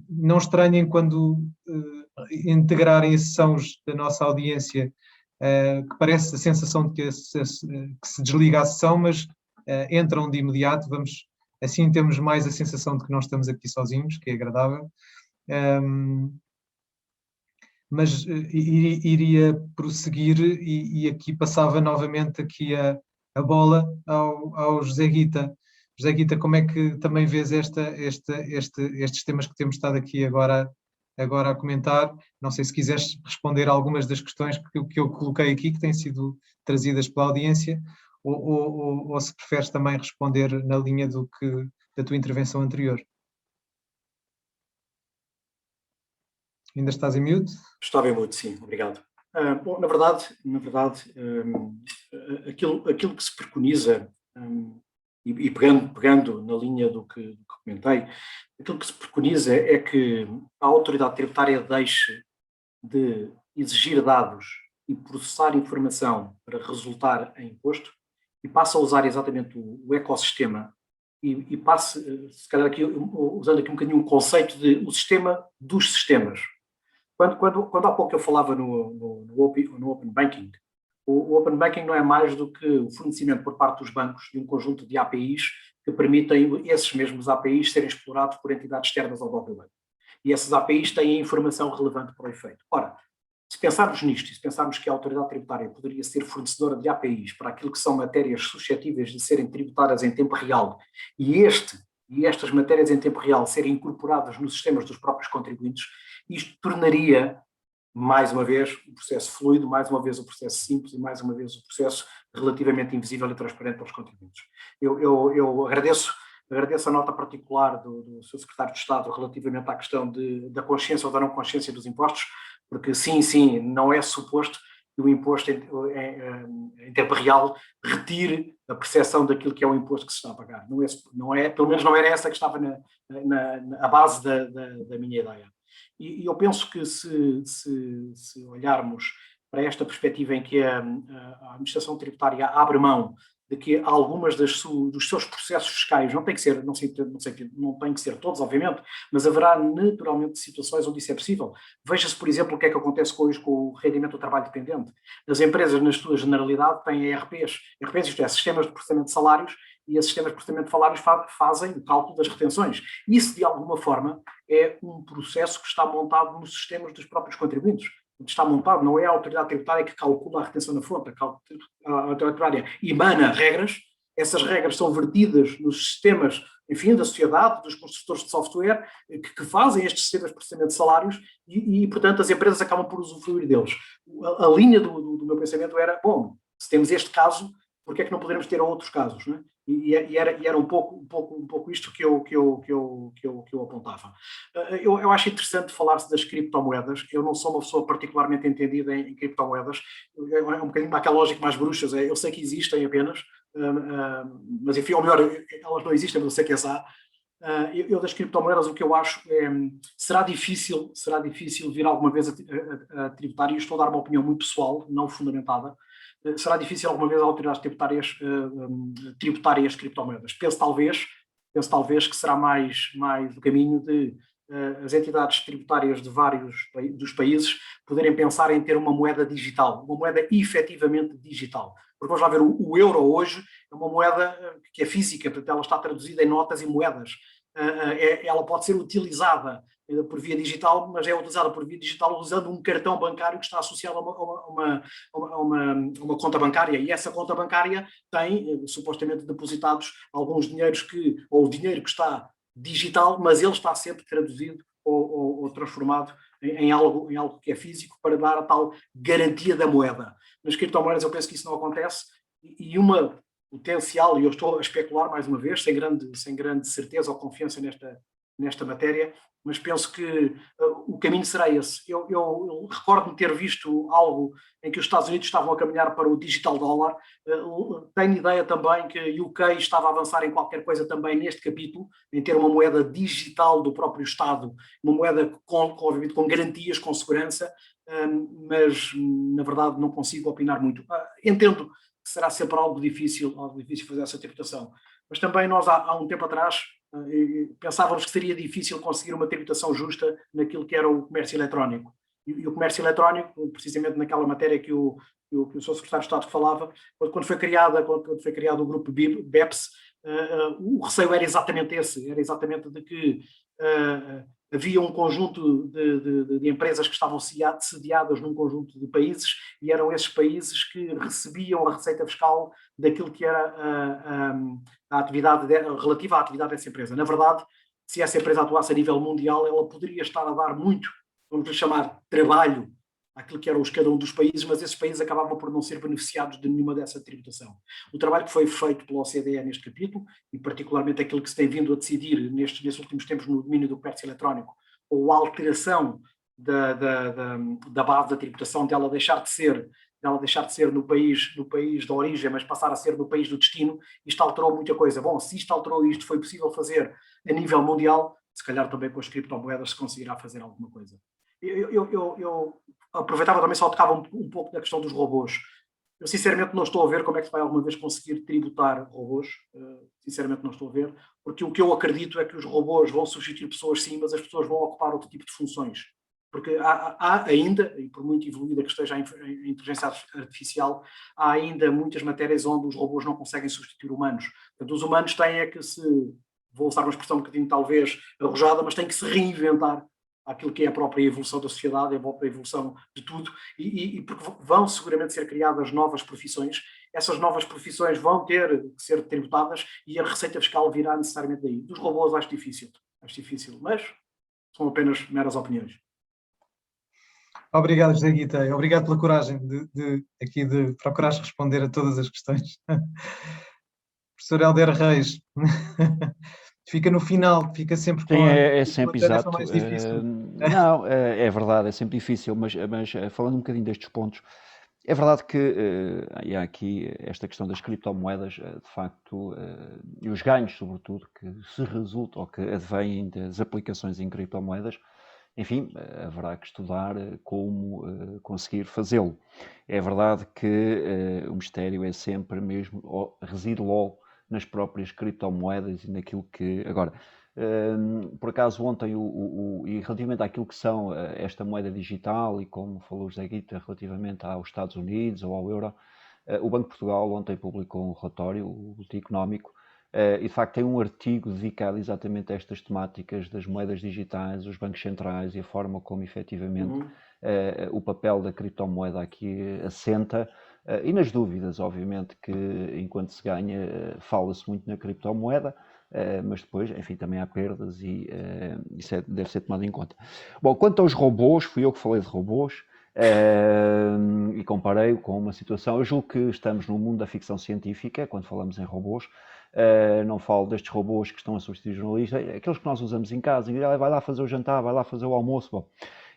não estranhem quando integrarem a sessão da nossa audiência, que parece a sensação de que se desliga a sessão, mas entram de imediato, assim temos mais a sensação de que não estamos aqui sozinhos, que é agradável. Mas iria prosseguir e aqui passava novamente aqui a bola ao José Guita. José Guita, como é que também vês estes temas que temos estado aqui agora a comentar? Não sei se quiseres responder a algumas das questões que eu coloquei aqui, que têm sido trazidas pela audiência, ou se preferes também responder na linha da tua intervenção anterior. Ainda estás em mute?
Estava em mute, sim, obrigado. Bom, na verdade, aquilo que se preconiza, e pegando na linha do que comentei, aquilo que se preconiza é que a autoridade tributária deixe de exigir dados e processar informação para resultar em imposto e passe a usar exatamente o ecossistema e passe, se calhar aqui, usando aqui um bocadinho um conceito de o sistema dos sistemas. Quando há pouco eu falava no Open Banking, o Open Banking não é mais do que o fornecimento por parte dos bancos de um conjunto de APIs que permitem esses mesmos APIs serem explorados por entidades externas ao próprio banco. E essas APIs têm informação relevante para o efeito. Ora, se pensarmos nisto e se pensarmos que a autoridade tributária poderia ser fornecedora de APIs para aquilo que são matérias suscetíveis de serem tributadas em tempo real e estas matérias em tempo real serem incorporadas nos sistemas dos próprios contribuintes, isto tornaria, mais uma vez, o processo fluido, mais uma vez o processo simples e mais uma vez o processo relativamente invisível e transparente para os contribuintes. Eu agradeço a nota particular do Sr. Secretário de Estado relativamente à questão da consciência ou da não consciência dos impostos, porque sim, não é suposto que o imposto em tempo real retire a percepção daquilo que é o imposto que se está a pagar. Não é, pelo menos não era essa que estava na base da minha ideia. E eu penso que se olharmos para esta perspectiva em que a administração tributária abre mão de que algumas dos seus processos fiscais não têm que ser todos, obviamente, mas haverá naturalmente situações onde isso é possível. Veja-se, por exemplo, o que é que acontece hoje com o rendimento do trabalho dependente. As empresas, na sua generalidade, têm ERPs, isto é, sistemas de processamento de salários, e esses sistemas de processamento de salários fazem o cálculo das retenções. Isso, de alguma forma, é um processo que está montado nos sistemas dos próprios contribuintes. Está montado, não é a autoridade tributária que calcula a retenção na fonte, a autoridade tributária emana regras, essas regras são vertidas nos sistemas, enfim, da sociedade, dos construtores de software, que fazem estes sistemas de processamento de salários e, portanto, as empresas acabam por usufruir deles. A linha do meu pensamento era, bom, se temos este caso, por que é que não poderemos ter outros casos, não é? E era um pouco isto que eu apontava. Eu acho interessante falar-se das criptomoedas. Eu não sou uma pessoa particularmente entendida em criptomoedas. É um bocadinho daquela lógica mais bruxas. Eu sei que existem apenas, mas enfim, ou melhor, elas não existem, mas eu sei que as há. Eu das criptomoedas, o que eu acho é, será difícil vir alguma vez a tributar, e estou a dar uma opinião muito pessoal, não fundamentada. Será difícil alguma vez as autoridades tributárias tributarem as criptomoedas. Penso talvez que será mais o caminho de as entidades tributárias de vários dos países poderem pensar em ter uma moeda digital, uma moeda efetivamente digital. Porque vamos lá ver, o euro hoje é uma moeda que é física, portanto ela está traduzida em notas e moedas. Ela pode ser utilizada por via digital, mas é utilizada por via digital usando um cartão bancário que está associado a uma conta bancária, e essa conta bancária tem supostamente depositados alguns dinheiros ou o dinheiro que está digital, mas ele está sempre traduzido ou transformado em algo que é físico para dar a tal garantia da moeda. Nas criptomoedas eu penso que isso não acontece, e uma potencial, e eu estou a especular mais uma vez, sem grande certeza ou confiança nesta matéria, mas penso que o caminho será esse. Eu recordo-me ter visto algo em que os Estados Unidos estavam a caminhar para o digital dólar. Tenho ideia também que o UK estava a avançar em qualquer coisa também neste capítulo, em ter uma moeda digital do próprio Estado, uma moeda obviamente com garantias, com segurança, mas na verdade não consigo opinar muito. Entendo que será sempre algo difícil fazer essa tributação. Mas também nós, há um tempo atrás, pensávamos que seria difícil conseguir uma tributação justa naquilo que era o comércio eletrónico. E o comércio eletrónico, precisamente naquela matéria que o Sr. Secretário de Estado falava, quando foi criado o grupo BEPS, o receio era exatamente esse, era exatamente de que havia um conjunto de empresas que estavam sediadas num conjunto de países e eram esses países que recebiam a receita fiscal daquilo que era a atividade relativa à atividade dessa empresa. Na verdade, se essa empresa atuasse a nível mundial, ela poderia estar a dar muito, vamos lhe chamar, trabalho àquilo que eram cada um dos países, mas esses países acabavam por não ser beneficiados de nenhuma dessa tributação. O trabalho que foi feito pela OCDE neste capítulo, e particularmente aquilo que se tem vindo a decidir nestes últimos tempos no domínio do comércio eletrónico, ou a alteração da base da tributação, dela deixar de ser no país da origem, mas passar a ser no país do destino, isto alterou muita coisa. Bom, se isto alterou isto, foi possível fazer a nível mundial, se calhar também com as criptomoedas se conseguirá fazer alguma coisa. Eu aproveitava também, só tocava um pouco da questão dos robôs. Eu sinceramente não estou a ver como é que se vai alguma vez conseguir tributar robôs, sinceramente não estou a ver, porque o que eu acredito é que os robôs vão substituir pessoas sim, mas as pessoas vão ocupar outro tipo de funções. Porque há ainda, e por muito evoluída que esteja a inteligência artificial, há ainda muitas matérias onde os robôs não conseguem substituir humanos. Portanto, os humanos têm é que vou usar uma expressão um bocadinho talvez arrojada, mas têm que se reinventar aquilo que é a própria evolução da sociedade, a própria evolução de tudo, e porque vão seguramente ser criadas novas profissões, essas novas profissões vão ter que ser tributadas e a receita fiscal virá necessariamente daí. Dos robôs acho difícil, mas são apenas meras opiniões.
Obrigado, José Guita. Obrigado pela coragem de procurares responder a todas as questões. Professor Helder Reis, fica no final, fica sempre com
é sempre exato.
Mais difícil.
Não, é verdade, é sempre difícil, mas falando um bocadinho destes pontos, é verdade que há aqui esta questão das criptomoedas, de facto, e os ganhos, sobretudo, que se resultam ou que advêm das aplicações em criptomoedas, enfim, haverá que estudar como conseguir fazê-lo. É verdade que o mistério é sempre mesmo, reside logo nas próprias criptomoedas e naquilo que... Agora, por acaso ontem, e relativamente àquilo que são esta moeda digital, e como falou o José Guita, relativamente aos Estados Unidos ou ao euro, o Banco de Portugal ontem publicou um relatório, o Boletim Económico, e de facto tem um artigo dedicado exatamente a estas temáticas das moedas digitais, os bancos centrais e a forma como efetivamente o papel da criptomoeda aqui assenta, e nas dúvidas, obviamente, que enquanto se ganha, fala-se muito na criptomoeda, mas depois, enfim, também há perdas e isso deve ser tomado em conta. Bom, quanto aos robôs, fui eu que falei de robôs, e comparei com uma situação, eu julgo que estamos no mundo da ficção científica, quando falamos em robôs. Não falo destes robôs que estão a substituir jornalistas, aqueles que nós usamos em casa, e vai lá fazer o jantar, vai lá fazer o almoço. Bom,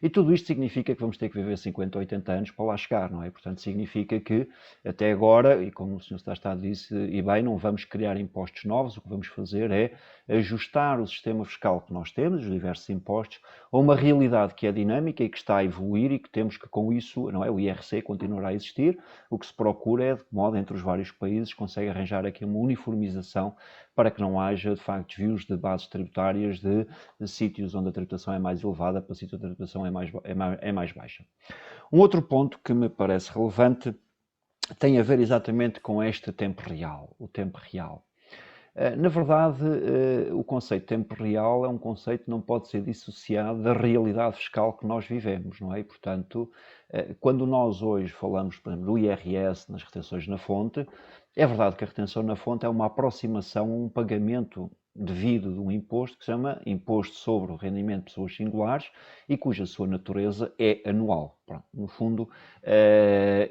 e tudo isto significa que vamos ter que viver 50 ou 80 anos para lá chegar, não é? Portanto, significa que até agora, e como o Sr. Secretário de Estado disse, e bem, não vamos criar impostos novos, o que vamos fazer é ajustar o sistema fiscal que nós temos, os diversos impostos, a uma realidade que é dinâmica e que está a evoluir e que temos que com isso, não é? O IRC continuará a existir, o que se procura é, de modo entre os vários países, consegue arranjar aqui uma uniformização para que não haja, de facto, desvios de bases tributárias de sítios onde a tributação é mais elevada para sítios onde a tributação é mais baixa. Um outro ponto que me parece relevante tem a ver exatamente com este tempo real, o tempo real. Na verdade, o conceito de tempo real é um conceito que não pode ser dissociado da realidade fiscal que nós vivemos, não é? E, portanto, quando nós hoje falamos, por exemplo, do IRS nas retenções na fonte, é verdade que a retenção na fonte é uma aproximação a um pagamento devido de um imposto que se chama Imposto sobre o Rendimento de Pessoas Singulares e cuja sua natureza é anual. Pronto, no fundo,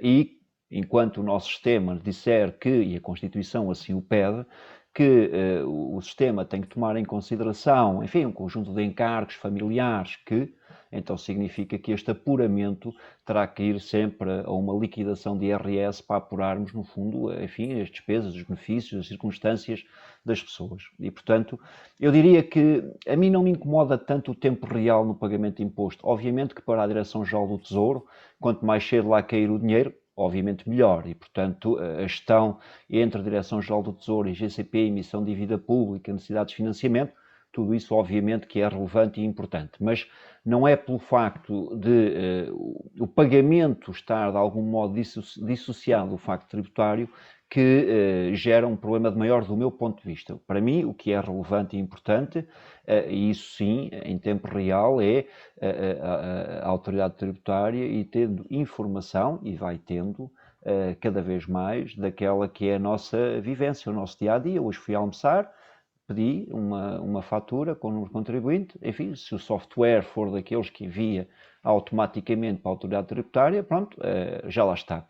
e enquanto o nosso sistema disser que, e a Constituição assim o pede, que o sistema tem que tomar em consideração, enfim, um conjunto de encargos familiares que, então significa que este apuramento terá que ir sempre a uma liquidação de IRS para apurarmos, no fundo, enfim, as despesas, os benefícios, as circunstâncias das pessoas. E, portanto, eu diria que a mim não me incomoda tanto o tempo real no pagamento de imposto. Obviamente que para a Direção-Geral do Tesouro, quanto mais cedo lá cair o dinheiro, obviamente melhor, e portanto a gestão entre a Direção-Geral do Tesouro e GCP, emissão de dívida pública, necessidades de financiamento, tudo isso obviamente que é relevante e importante, mas não é pelo facto de o pagamento estar de algum modo dissociado do facto tributário que gera um problema de maior do meu ponto de vista. Para mim, o que é relevante e importante, e isso sim, em tempo real, é a autoridade tributária e tendo informação, e vai tendo cada vez mais, daquela que é a nossa vivência, o nosso dia-a-dia. Hoje fui almoçar, pedi uma fatura com o número contribuinte, enfim, se o software for daqueles que envia automaticamente para a autoridade tributária, pronto, já lá está.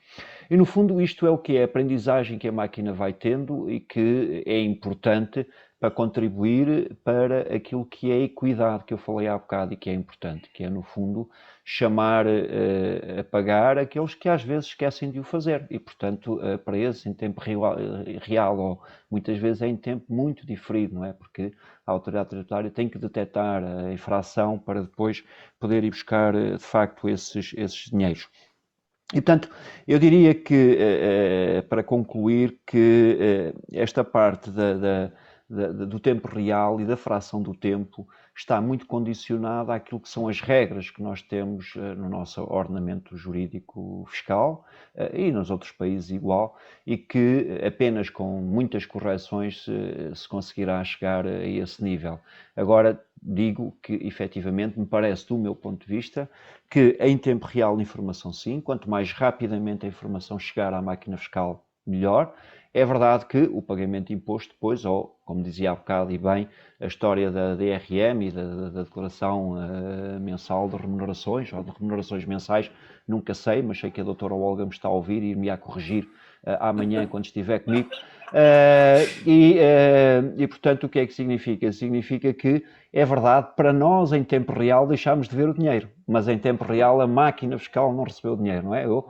E no fundo isto é o que é a aprendizagem que a máquina vai tendo e que é importante para contribuir para aquilo que é a equidade que eu falei há bocado e que é importante, que é no fundo chamar a pagar aqueles que às vezes esquecem de o fazer e portanto para esses em tempo real ou muitas vezes é em tempo muito diferido, não é? Porque a autoridade tributária tem que detectar a infração para depois poder ir buscar de facto esses dinheiros. E, portanto, eu diria que, para concluir, que esta parte do tempo real e da fração do tempo está muito condicionada àquilo que são as regras que nós temos no nosso ordenamento jurídico fiscal e nos outros países igual, e que apenas com muitas correções se conseguirá chegar a esse nível. Agora, digo que, efetivamente, me parece, do meu ponto de vista, que em tempo real a informação sim, quanto mais rapidamente a informação chegar à máquina fiscal, melhor. É verdade que o pagamento de imposto depois, ou, como dizia há bocado e bem, a história da DRM e da declaração mensal de remunerações, ou de remunerações mensais, nunca sei, mas sei que a doutora Olga me está a ouvir e me a corrigir amanhã quando estiver comigo. E, portanto, o que é que significa? Significa que é verdade, para nós em tempo real deixámos de ver o dinheiro, mas em tempo real a máquina fiscal não recebeu o dinheiro, não é? Eu,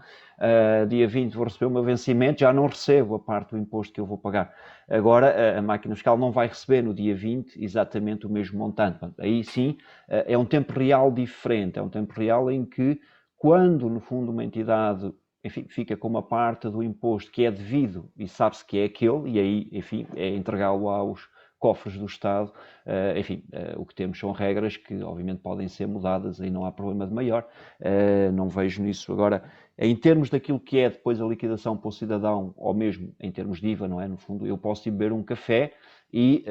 dia 20 vou receber o meu vencimento, já não recebo a parte do imposto que eu vou pagar. Agora a máquina fiscal não vai receber no dia 20 exatamente o mesmo montante. Aí sim é um tempo real diferente, é um tempo real em que quando no fundo uma entidade, enfim, fica com uma parte do imposto que é devido e sabe-se que é aquele, e aí, enfim, é entregá-lo aos cofres do Estado, enfim, o que temos são regras que obviamente podem ser mudadas, aí não há problema de maior, não vejo nisso. Agora, em termos daquilo que é depois a liquidação para o cidadão, ou mesmo em termos de IVA, não é? No fundo, eu posso ir beber um café e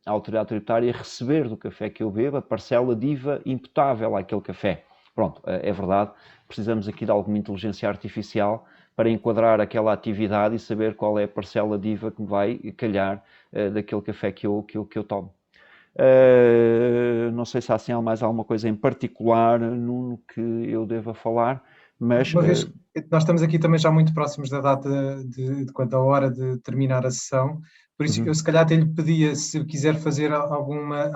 a autoridade tributária receber do café que eu bebo a parcela de IVA imputável àquele café. Pronto, é verdade, precisamos aqui de alguma inteligência artificial para enquadrar aquela atividade e saber qual é a parcela de IVA que me vai calhar daquele café que eu tomo. Não sei se há assim, mais alguma coisa em particular, Nuno, que eu deva falar, mas...
Uma vez, nós estamos aqui também já muito próximos da data de quanto à hora de terminar a sessão, por isso eu se calhar até lhe pedia, se quiser fazer alguma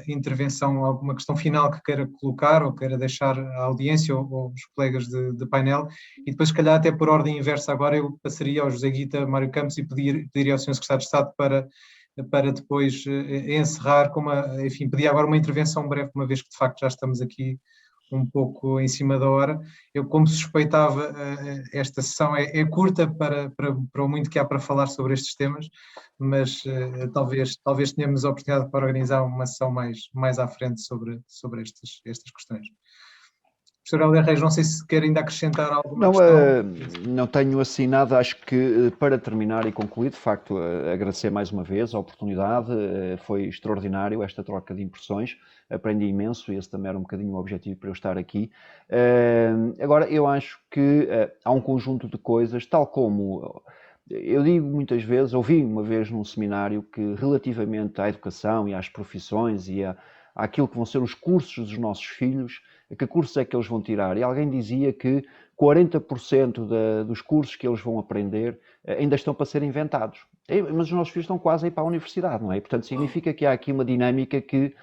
intervenção, alguma questão final que queira colocar ou queira deixar à audiência ou os colegas de painel, e depois se calhar até por ordem inversa agora eu passaria ao José Guita Mário Campos e pediria ao Sr. Secretário de Estado para depois encerrar, enfim, pedir agora uma intervenção breve, uma vez que de facto já estamos aqui um pouco em cima da hora. Eu, como suspeitava, esta sessão é curta para o muito que há para falar sobre estes temas, mas talvez tenhamos a oportunidade para organizar uma sessão mais à frente sobre estas questões. Professor Hélder Reis, não sei se quer ainda acrescentar alguma questão.
Não tenho assim nada, acho que para terminar e concluir, de facto, agradecer mais uma vez a oportunidade, foi extraordinário esta troca de impressões, aprendi imenso e esse também era um bocadinho o objetivo para eu estar aqui. Agora, eu acho que há um conjunto de coisas, tal como... Eu digo muitas vezes, ouvi uma vez num seminário que relativamente à educação e às profissões e àquilo que vão ser os cursos dos nossos filhos, que cursos é que eles vão tirar. E alguém dizia que 40% dos cursos que eles vão aprender ainda estão para ser inventados. Mas os nossos filhos estão quase a ir para a universidade, não é? Portanto, significa que há aqui uma dinâmica que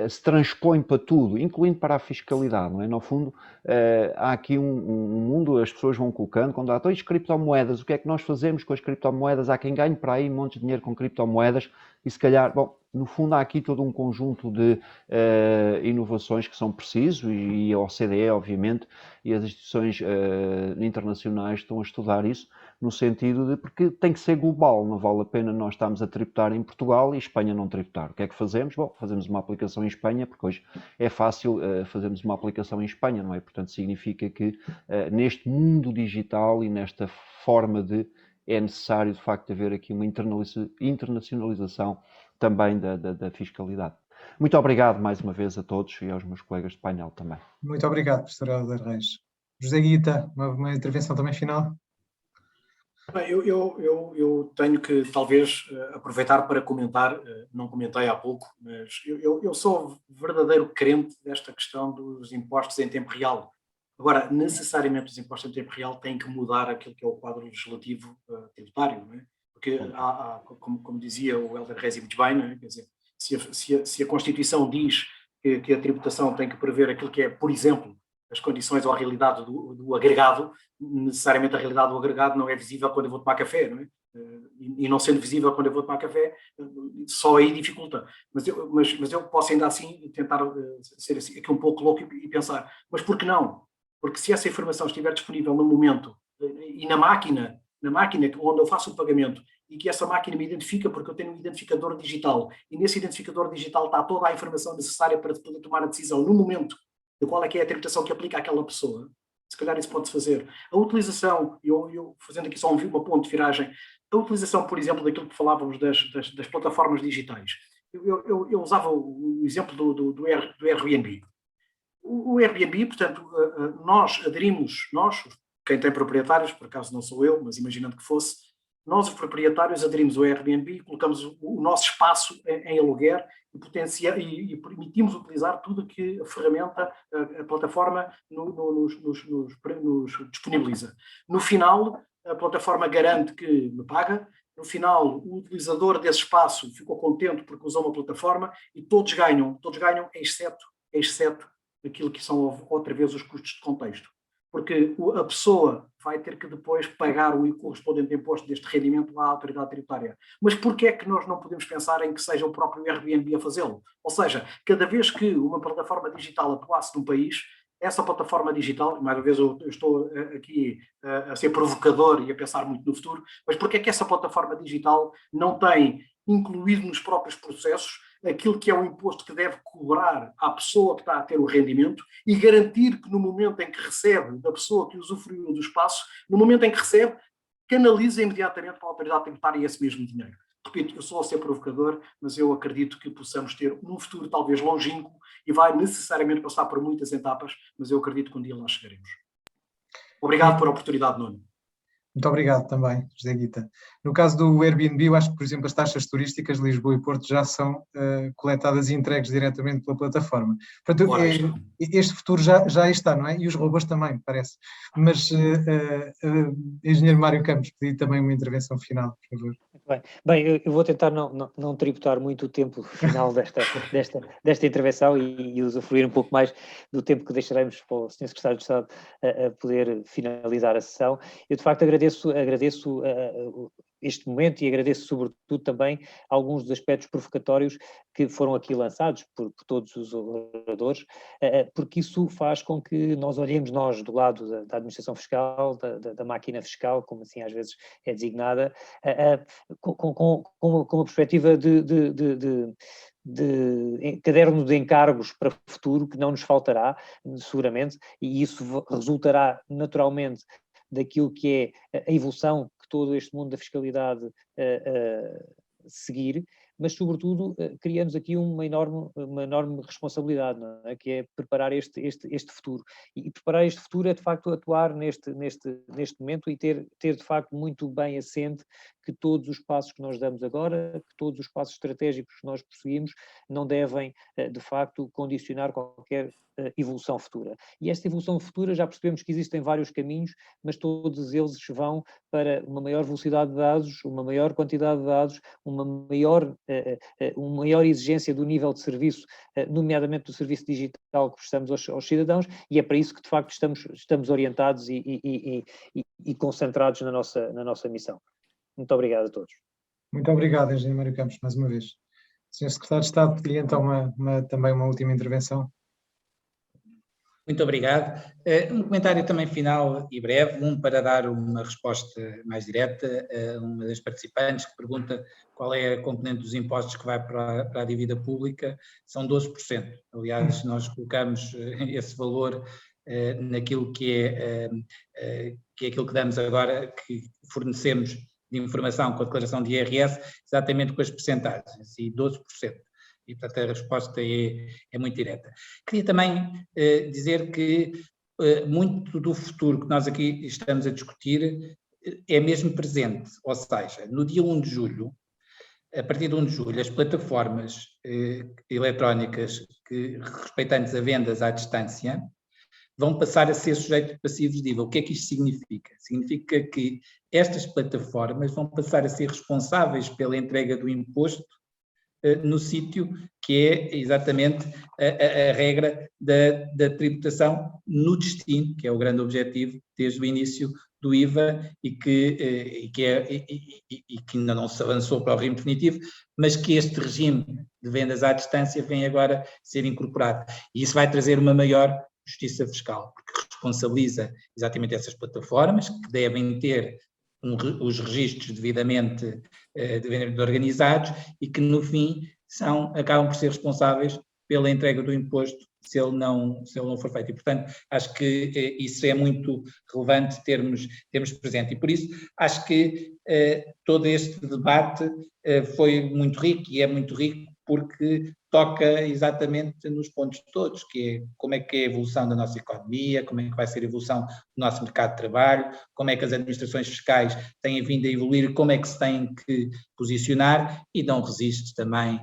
se transpõe para tudo, incluindo para a fiscalidade, não é? No fundo, há aqui um mundo, as pessoas vão colocando, quando há as criptomoedas, o que é que nós fazemos com as criptomoedas? Há quem ganhe para aí um monte de dinheiro com criptomoedas e se calhar, bom, no fundo há aqui todo um conjunto de inovações que são precisos e a OCDE, obviamente, e as instituições internacionais estão a estudar isso, no sentido de, porque tem que ser global, não vale a pena nós estarmos a tributar em Portugal e Espanha não tributar. O que é que fazemos? Bom, fazemos uma aplicação em Espanha, porque hoje é fácil fazermos uma aplicação em Espanha, não é? Portanto, significa que neste mundo digital e nesta forma de é necessário, de facto, haver aqui uma internacionalização também da fiscalidade. Muito obrigado mais uma vez a todos e aos meus colegas de painel também.
Muito obrigado, professor Helder Reis. José Guita, uma intervenção também final?
Bem, eu tenho que talvez aproveitar para comentar, não comentei há pouco, mas eu sou verdadeiro crente desta questão dos impostos em tempo real. Agora, necessariamente os impostos em tempo real têm que mudar aquilo que é o quadro legislativo tributário, não é? Porque, como dizia o Helder Reis muito bem, não é? Quer dizer, se a Constituição diz que a tributação tem que prever aquilo que é, por exemplo, as condições ou a realidade do agregado, necessariamente a realidade do agregado não é visível quando eu vou tomar café, não é? E não sendo visível quando eu vou tomar café, só aí dificulta. Mas eu posso ainda assim tentar ser assim, aqui um pouco louco e pensar, mas por que não? Porque se essa informação estiver disponível no momento e na máquina onde eu faço o pagamento, e que essa máquina me identifica porque eu tenho um identificador digital, e nesse identificador digital está toda a informação necessária para poder tomar a decisão no momento de qual é que é a tributação que aplica àquela pessoa, se calhar isso pode-se fazer. A utilização, eu fazendo aqui só uma ponto de viragem, a utilização, por exemplo, daquilo que falávamos das plataformas digitais. Eu usava o exemplo do Airbnb. O Airbnb, portanto, nós aderimos, quem tem proprietários, por acaso não sou eu, mas imaginando que fosse, nós, os proprietários, aderimos ao Airbnb e colocamos o nosso espaço em aluguer e permitimos utilizar tudo que a ferramenta, a plataforma nos disponibiliza. No final, a plataforma garante que me paga. No final, o utilizador desse espaço ficou contente porque usou uma plataforma e todos ganham, exceto aquilo que são outra vez os custos de contexto. Porque a pessoa vai ter que depois pagar o correspondente imposto deste rendimento à autoridade tributária. Mas porquê é que nós não podemos pensar em que seja o próprio Airbnb a fazê-lo? Ou seja, cada vez que uma plataforma digital atuasse num país, essa plataforma digital, mais uma vez eu estou aqui a ser provocador e a pensar muito no futuro, mas porquê é que essa plataforma digital não tem incluído nos próprios processos aquilo que é o imposto que deve cobrar à pessoa que está a ter o rendimento e garantir que no momento em que recebe, da pessoa que usufruiu do espaço, no momento em que recebe, canaliza imediatamente para a autoridade tributária esse mesmo dinheiro. Repito, eu sou a ser provocador, mas eu acredito que possamos ter um futuro talvez longínquo e vai necessariamente passar por muitas etapas, mas eu acredito que um dia lá chegaremos. Obrigado pela oportunidade, Nuno.
Muito obrigado também, José Guita. No caso do Airbnb, eu acho que, por exemplo, as taxas turísticas de Lisboa e Porto já são coletadas e entregues diretamente pela plataforma. Portanto, este futuro já está, não é? E os robôs também, parece. Mas, engenheiro Mário Campos, pedi também uma intervenção final, por favor.
Bem, eu vou tentar não tributar muito o tempo final desta intervenção e usufruir um pouco mais do tempo que deixaremos para o Sr. Secretário de Estado a poder finalizar a sessão. Eu, de facto, agradeço este momento e agradeço, sobretudo, também alguns dos aspectos provocatórios que foram aqui lançados por todos os oradores, porque isso faz com que nós olhemos, do lado da administração fiscal, da máquina fiscal, como assim às vezes é designada, com uma perspectiva de caderno de encargos para o futuro que não nos faltará, seguramente, e isso resultará naturalmente daquilo que é a evolução que todo este mundo da fiscalidade seguir, mas sobretudo criamos aqui uma enorme responsabilidade, não é? Que é preparar este futuro. E preparar este futuro é de facto atuar neste momento e ter de facto muito bem assente que todos os passos que nós damos agora, que todos os passos estratégicos que nós prosseguimos, não devem, de facto, condicionar qualquer evolução futura. E esta evolução futura já percebemos que existem vários caminhos, mas todos eles vão para uma maior velocidade de dados, uma maior quantidade de dados, uma maior exigência do nível de serviço, nomeadamente do serviço digital que prestamos aos cidadãos, e é para isso que, de facto, estamos orientados e concentrados na nossa missão. Muito obrigado a todos.
Muito obrigado, Engenheiro Mário Campos, mais uma vez. Sr. Secretário de Estado, pedi então também uma última intervenção.
Muito obrigado. Um comentário também final e breve, para dar uma resposta mais direta a uma das participantes que pergunta qual é a componente dos impostos que vai para a dívida pública. São 12%. Aliás, nós colocamos esse valor naquilo que é aquilo que damos agora, que fornecemos de informação com a declaração de IRS, exatamente com as percentagens, e 12%. E, portanto, a resposta é muito direta. Queria também dizer que muito do futuro que nós aqui estamos a discutir é mesmo presente, ou seja, no dia 1 de julho, a partir de 1 de julho, as plataformas eletrónicas respeitantes a vendas à distância vão passar a ser sujeitos de passivos de IVA. O que é que isto significa? Significa que estas plataformas vão passar a ser responsáveis pela entrega do imposto no sítio, que é exatamente a regra da tributação no destino, que é o grande objetivo desde o início do IVA e que ainda não se avançou para o regime definitivo, mas que este regime de vendas à distância vem agora ser incorporado. E isso vai trazer uma maior justiça fiscal, porque responsabiliza exatamente essas plataformas, que devem ter os registros devidamente organizados e que, no fim, acabam por ser responsáveis pela entrega do imposto se ele não for feito. E, portanto, acho que isso é muito relevante termos presente. E, por isso, acho que todo este debate foi muito rico, e é muito rico porque toca exatamente nos pontos todos, que é como é que é a evolução da nossa economia, como é que vai ser a evolução do nosso mercado de trabalho, como é que as administrações fiscais têm vindo a evoluir, como é que se têm que posicionar, e não resiste também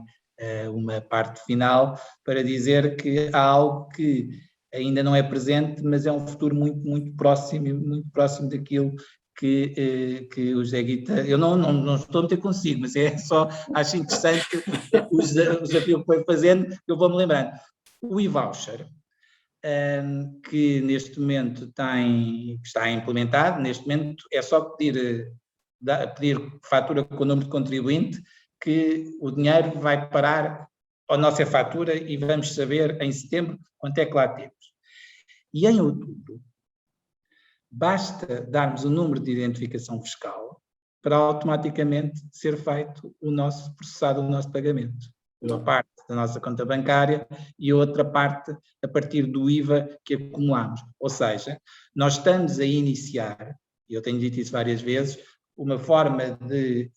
uma parte final para dizer que há algo que ainda não é presente, mas é um futuro muito, muito próximo daquilo que o José Guita, eu não estou a meter consigo, mas é só, acho interessante o desafio que foi fazendo, eu vou-me lembrando. O e-voucher, que neste momento está implementado, neste momento é só pedir fatura com o número de contribuinte, que o dinheiro vai parar à nossa fatura e vamos saber em setembro quanto é que lá temos. E em outubro, basta darmos o número de identificação fiscal para automaticamente ser processado o nosso pagamento. Uma parte da nossa conta bancária e outra parte a partir do IVA que acumulamos. Ou seja, nós estamos a iniciar, e eu tenho dito isso várias vezes, uma forma de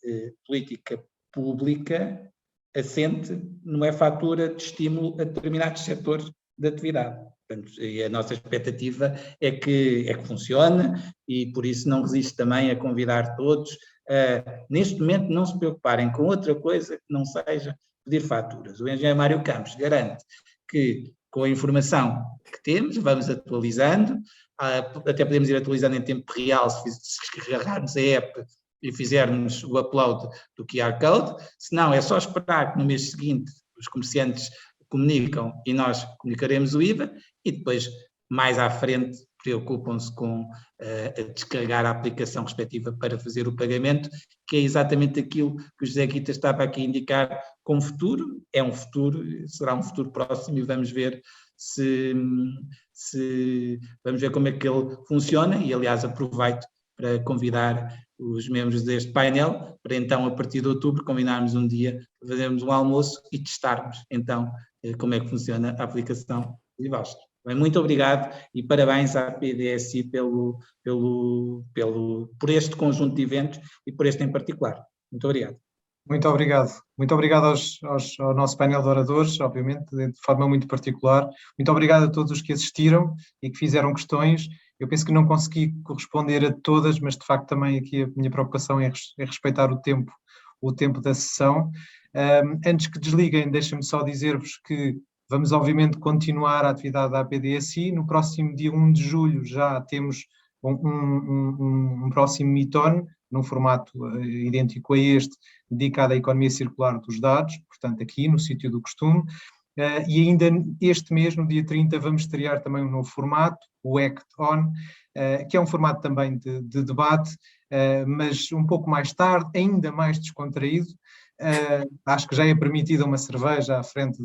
política pública assente numa fatura de estímulo a determinados setores de atividade. Portanto, e a nossa expectativa é que funcione, e por isso não resisto também a convidar todos a, neste momento, não se preocuparem com outra coisa que não seja pedir faturas. O engenheiro Mário Campos garante que, com a informação que temos, vamos atualizando, até podemos ir atualizando em tempo real se descarregarmos a app e fizermos o upload do QR Code, se não é só esperar que no mês seguinte os comerciantes comunicam e nós comunicaremos o IVA, e depois, mais à frente, preocupam-se com descarregar a aplicação respectiva para fazer o pagamento, que é exatamente aquilo que o José Guita estava aqui a indicar como futuro. É um futuro, será um futuro próximo, e vamos ver vamos ver como é que ele funciona, e aliás aproveito para convidar os membros deste painel para então, a partir de outubro, combinarmos um dia, fazermos um almoço e testarmos então como é que funciona a aplicação de e-voucher. Bem, muito obrigado e parabéns à PDSI por este conjunto de eventos e por este em particular. Muito obrigado.
Muito obrigado. Muito obrigado ao nosso painel de oradores, obviamente, de forma muito particular. Muito obrigado a todos os que assistiram e que fizeram questões, Eu penso que não consegui corresponder a todas, mas de facto também aqui a minha preocupação é respeitar o tempo da sessão. Antes que desliguem, deixem-me só dizer-vos que vamos obviamente continuar a atividade da APDSI. No próximo dia 1 de julho já temos um próximo Meeton, num formato idêntico a este, dedicado à economia circular dos dados, portanto aqui no sítio do costume. E ainda este mês, no dia 30, vamos estrear também um novo formato, o Act On, que é um formato também de debate, mas um pouco mais tarde, ainda mais descontraído. Acho que já é permitida uma cerveja à frente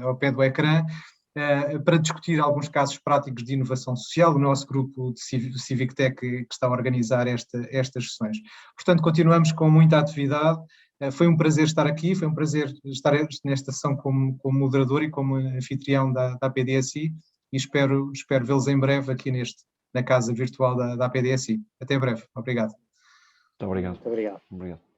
ao pé do ecrã, para discutir alguns casos práticos de inovação social. O nosso grupo de Civic Tech que está a organizar estas sessões. Portanto, continuamos com muita atividade. Foi um prazer estar aqui, foi um prazer estar nesta sessão como moderador e como anfitrião da APDSI, e espero vê-los em breve aqui na casa virtual da APDSI. Até breve. Obrigado.
Muito obrigado.
Muito obrigado.
Obrigado.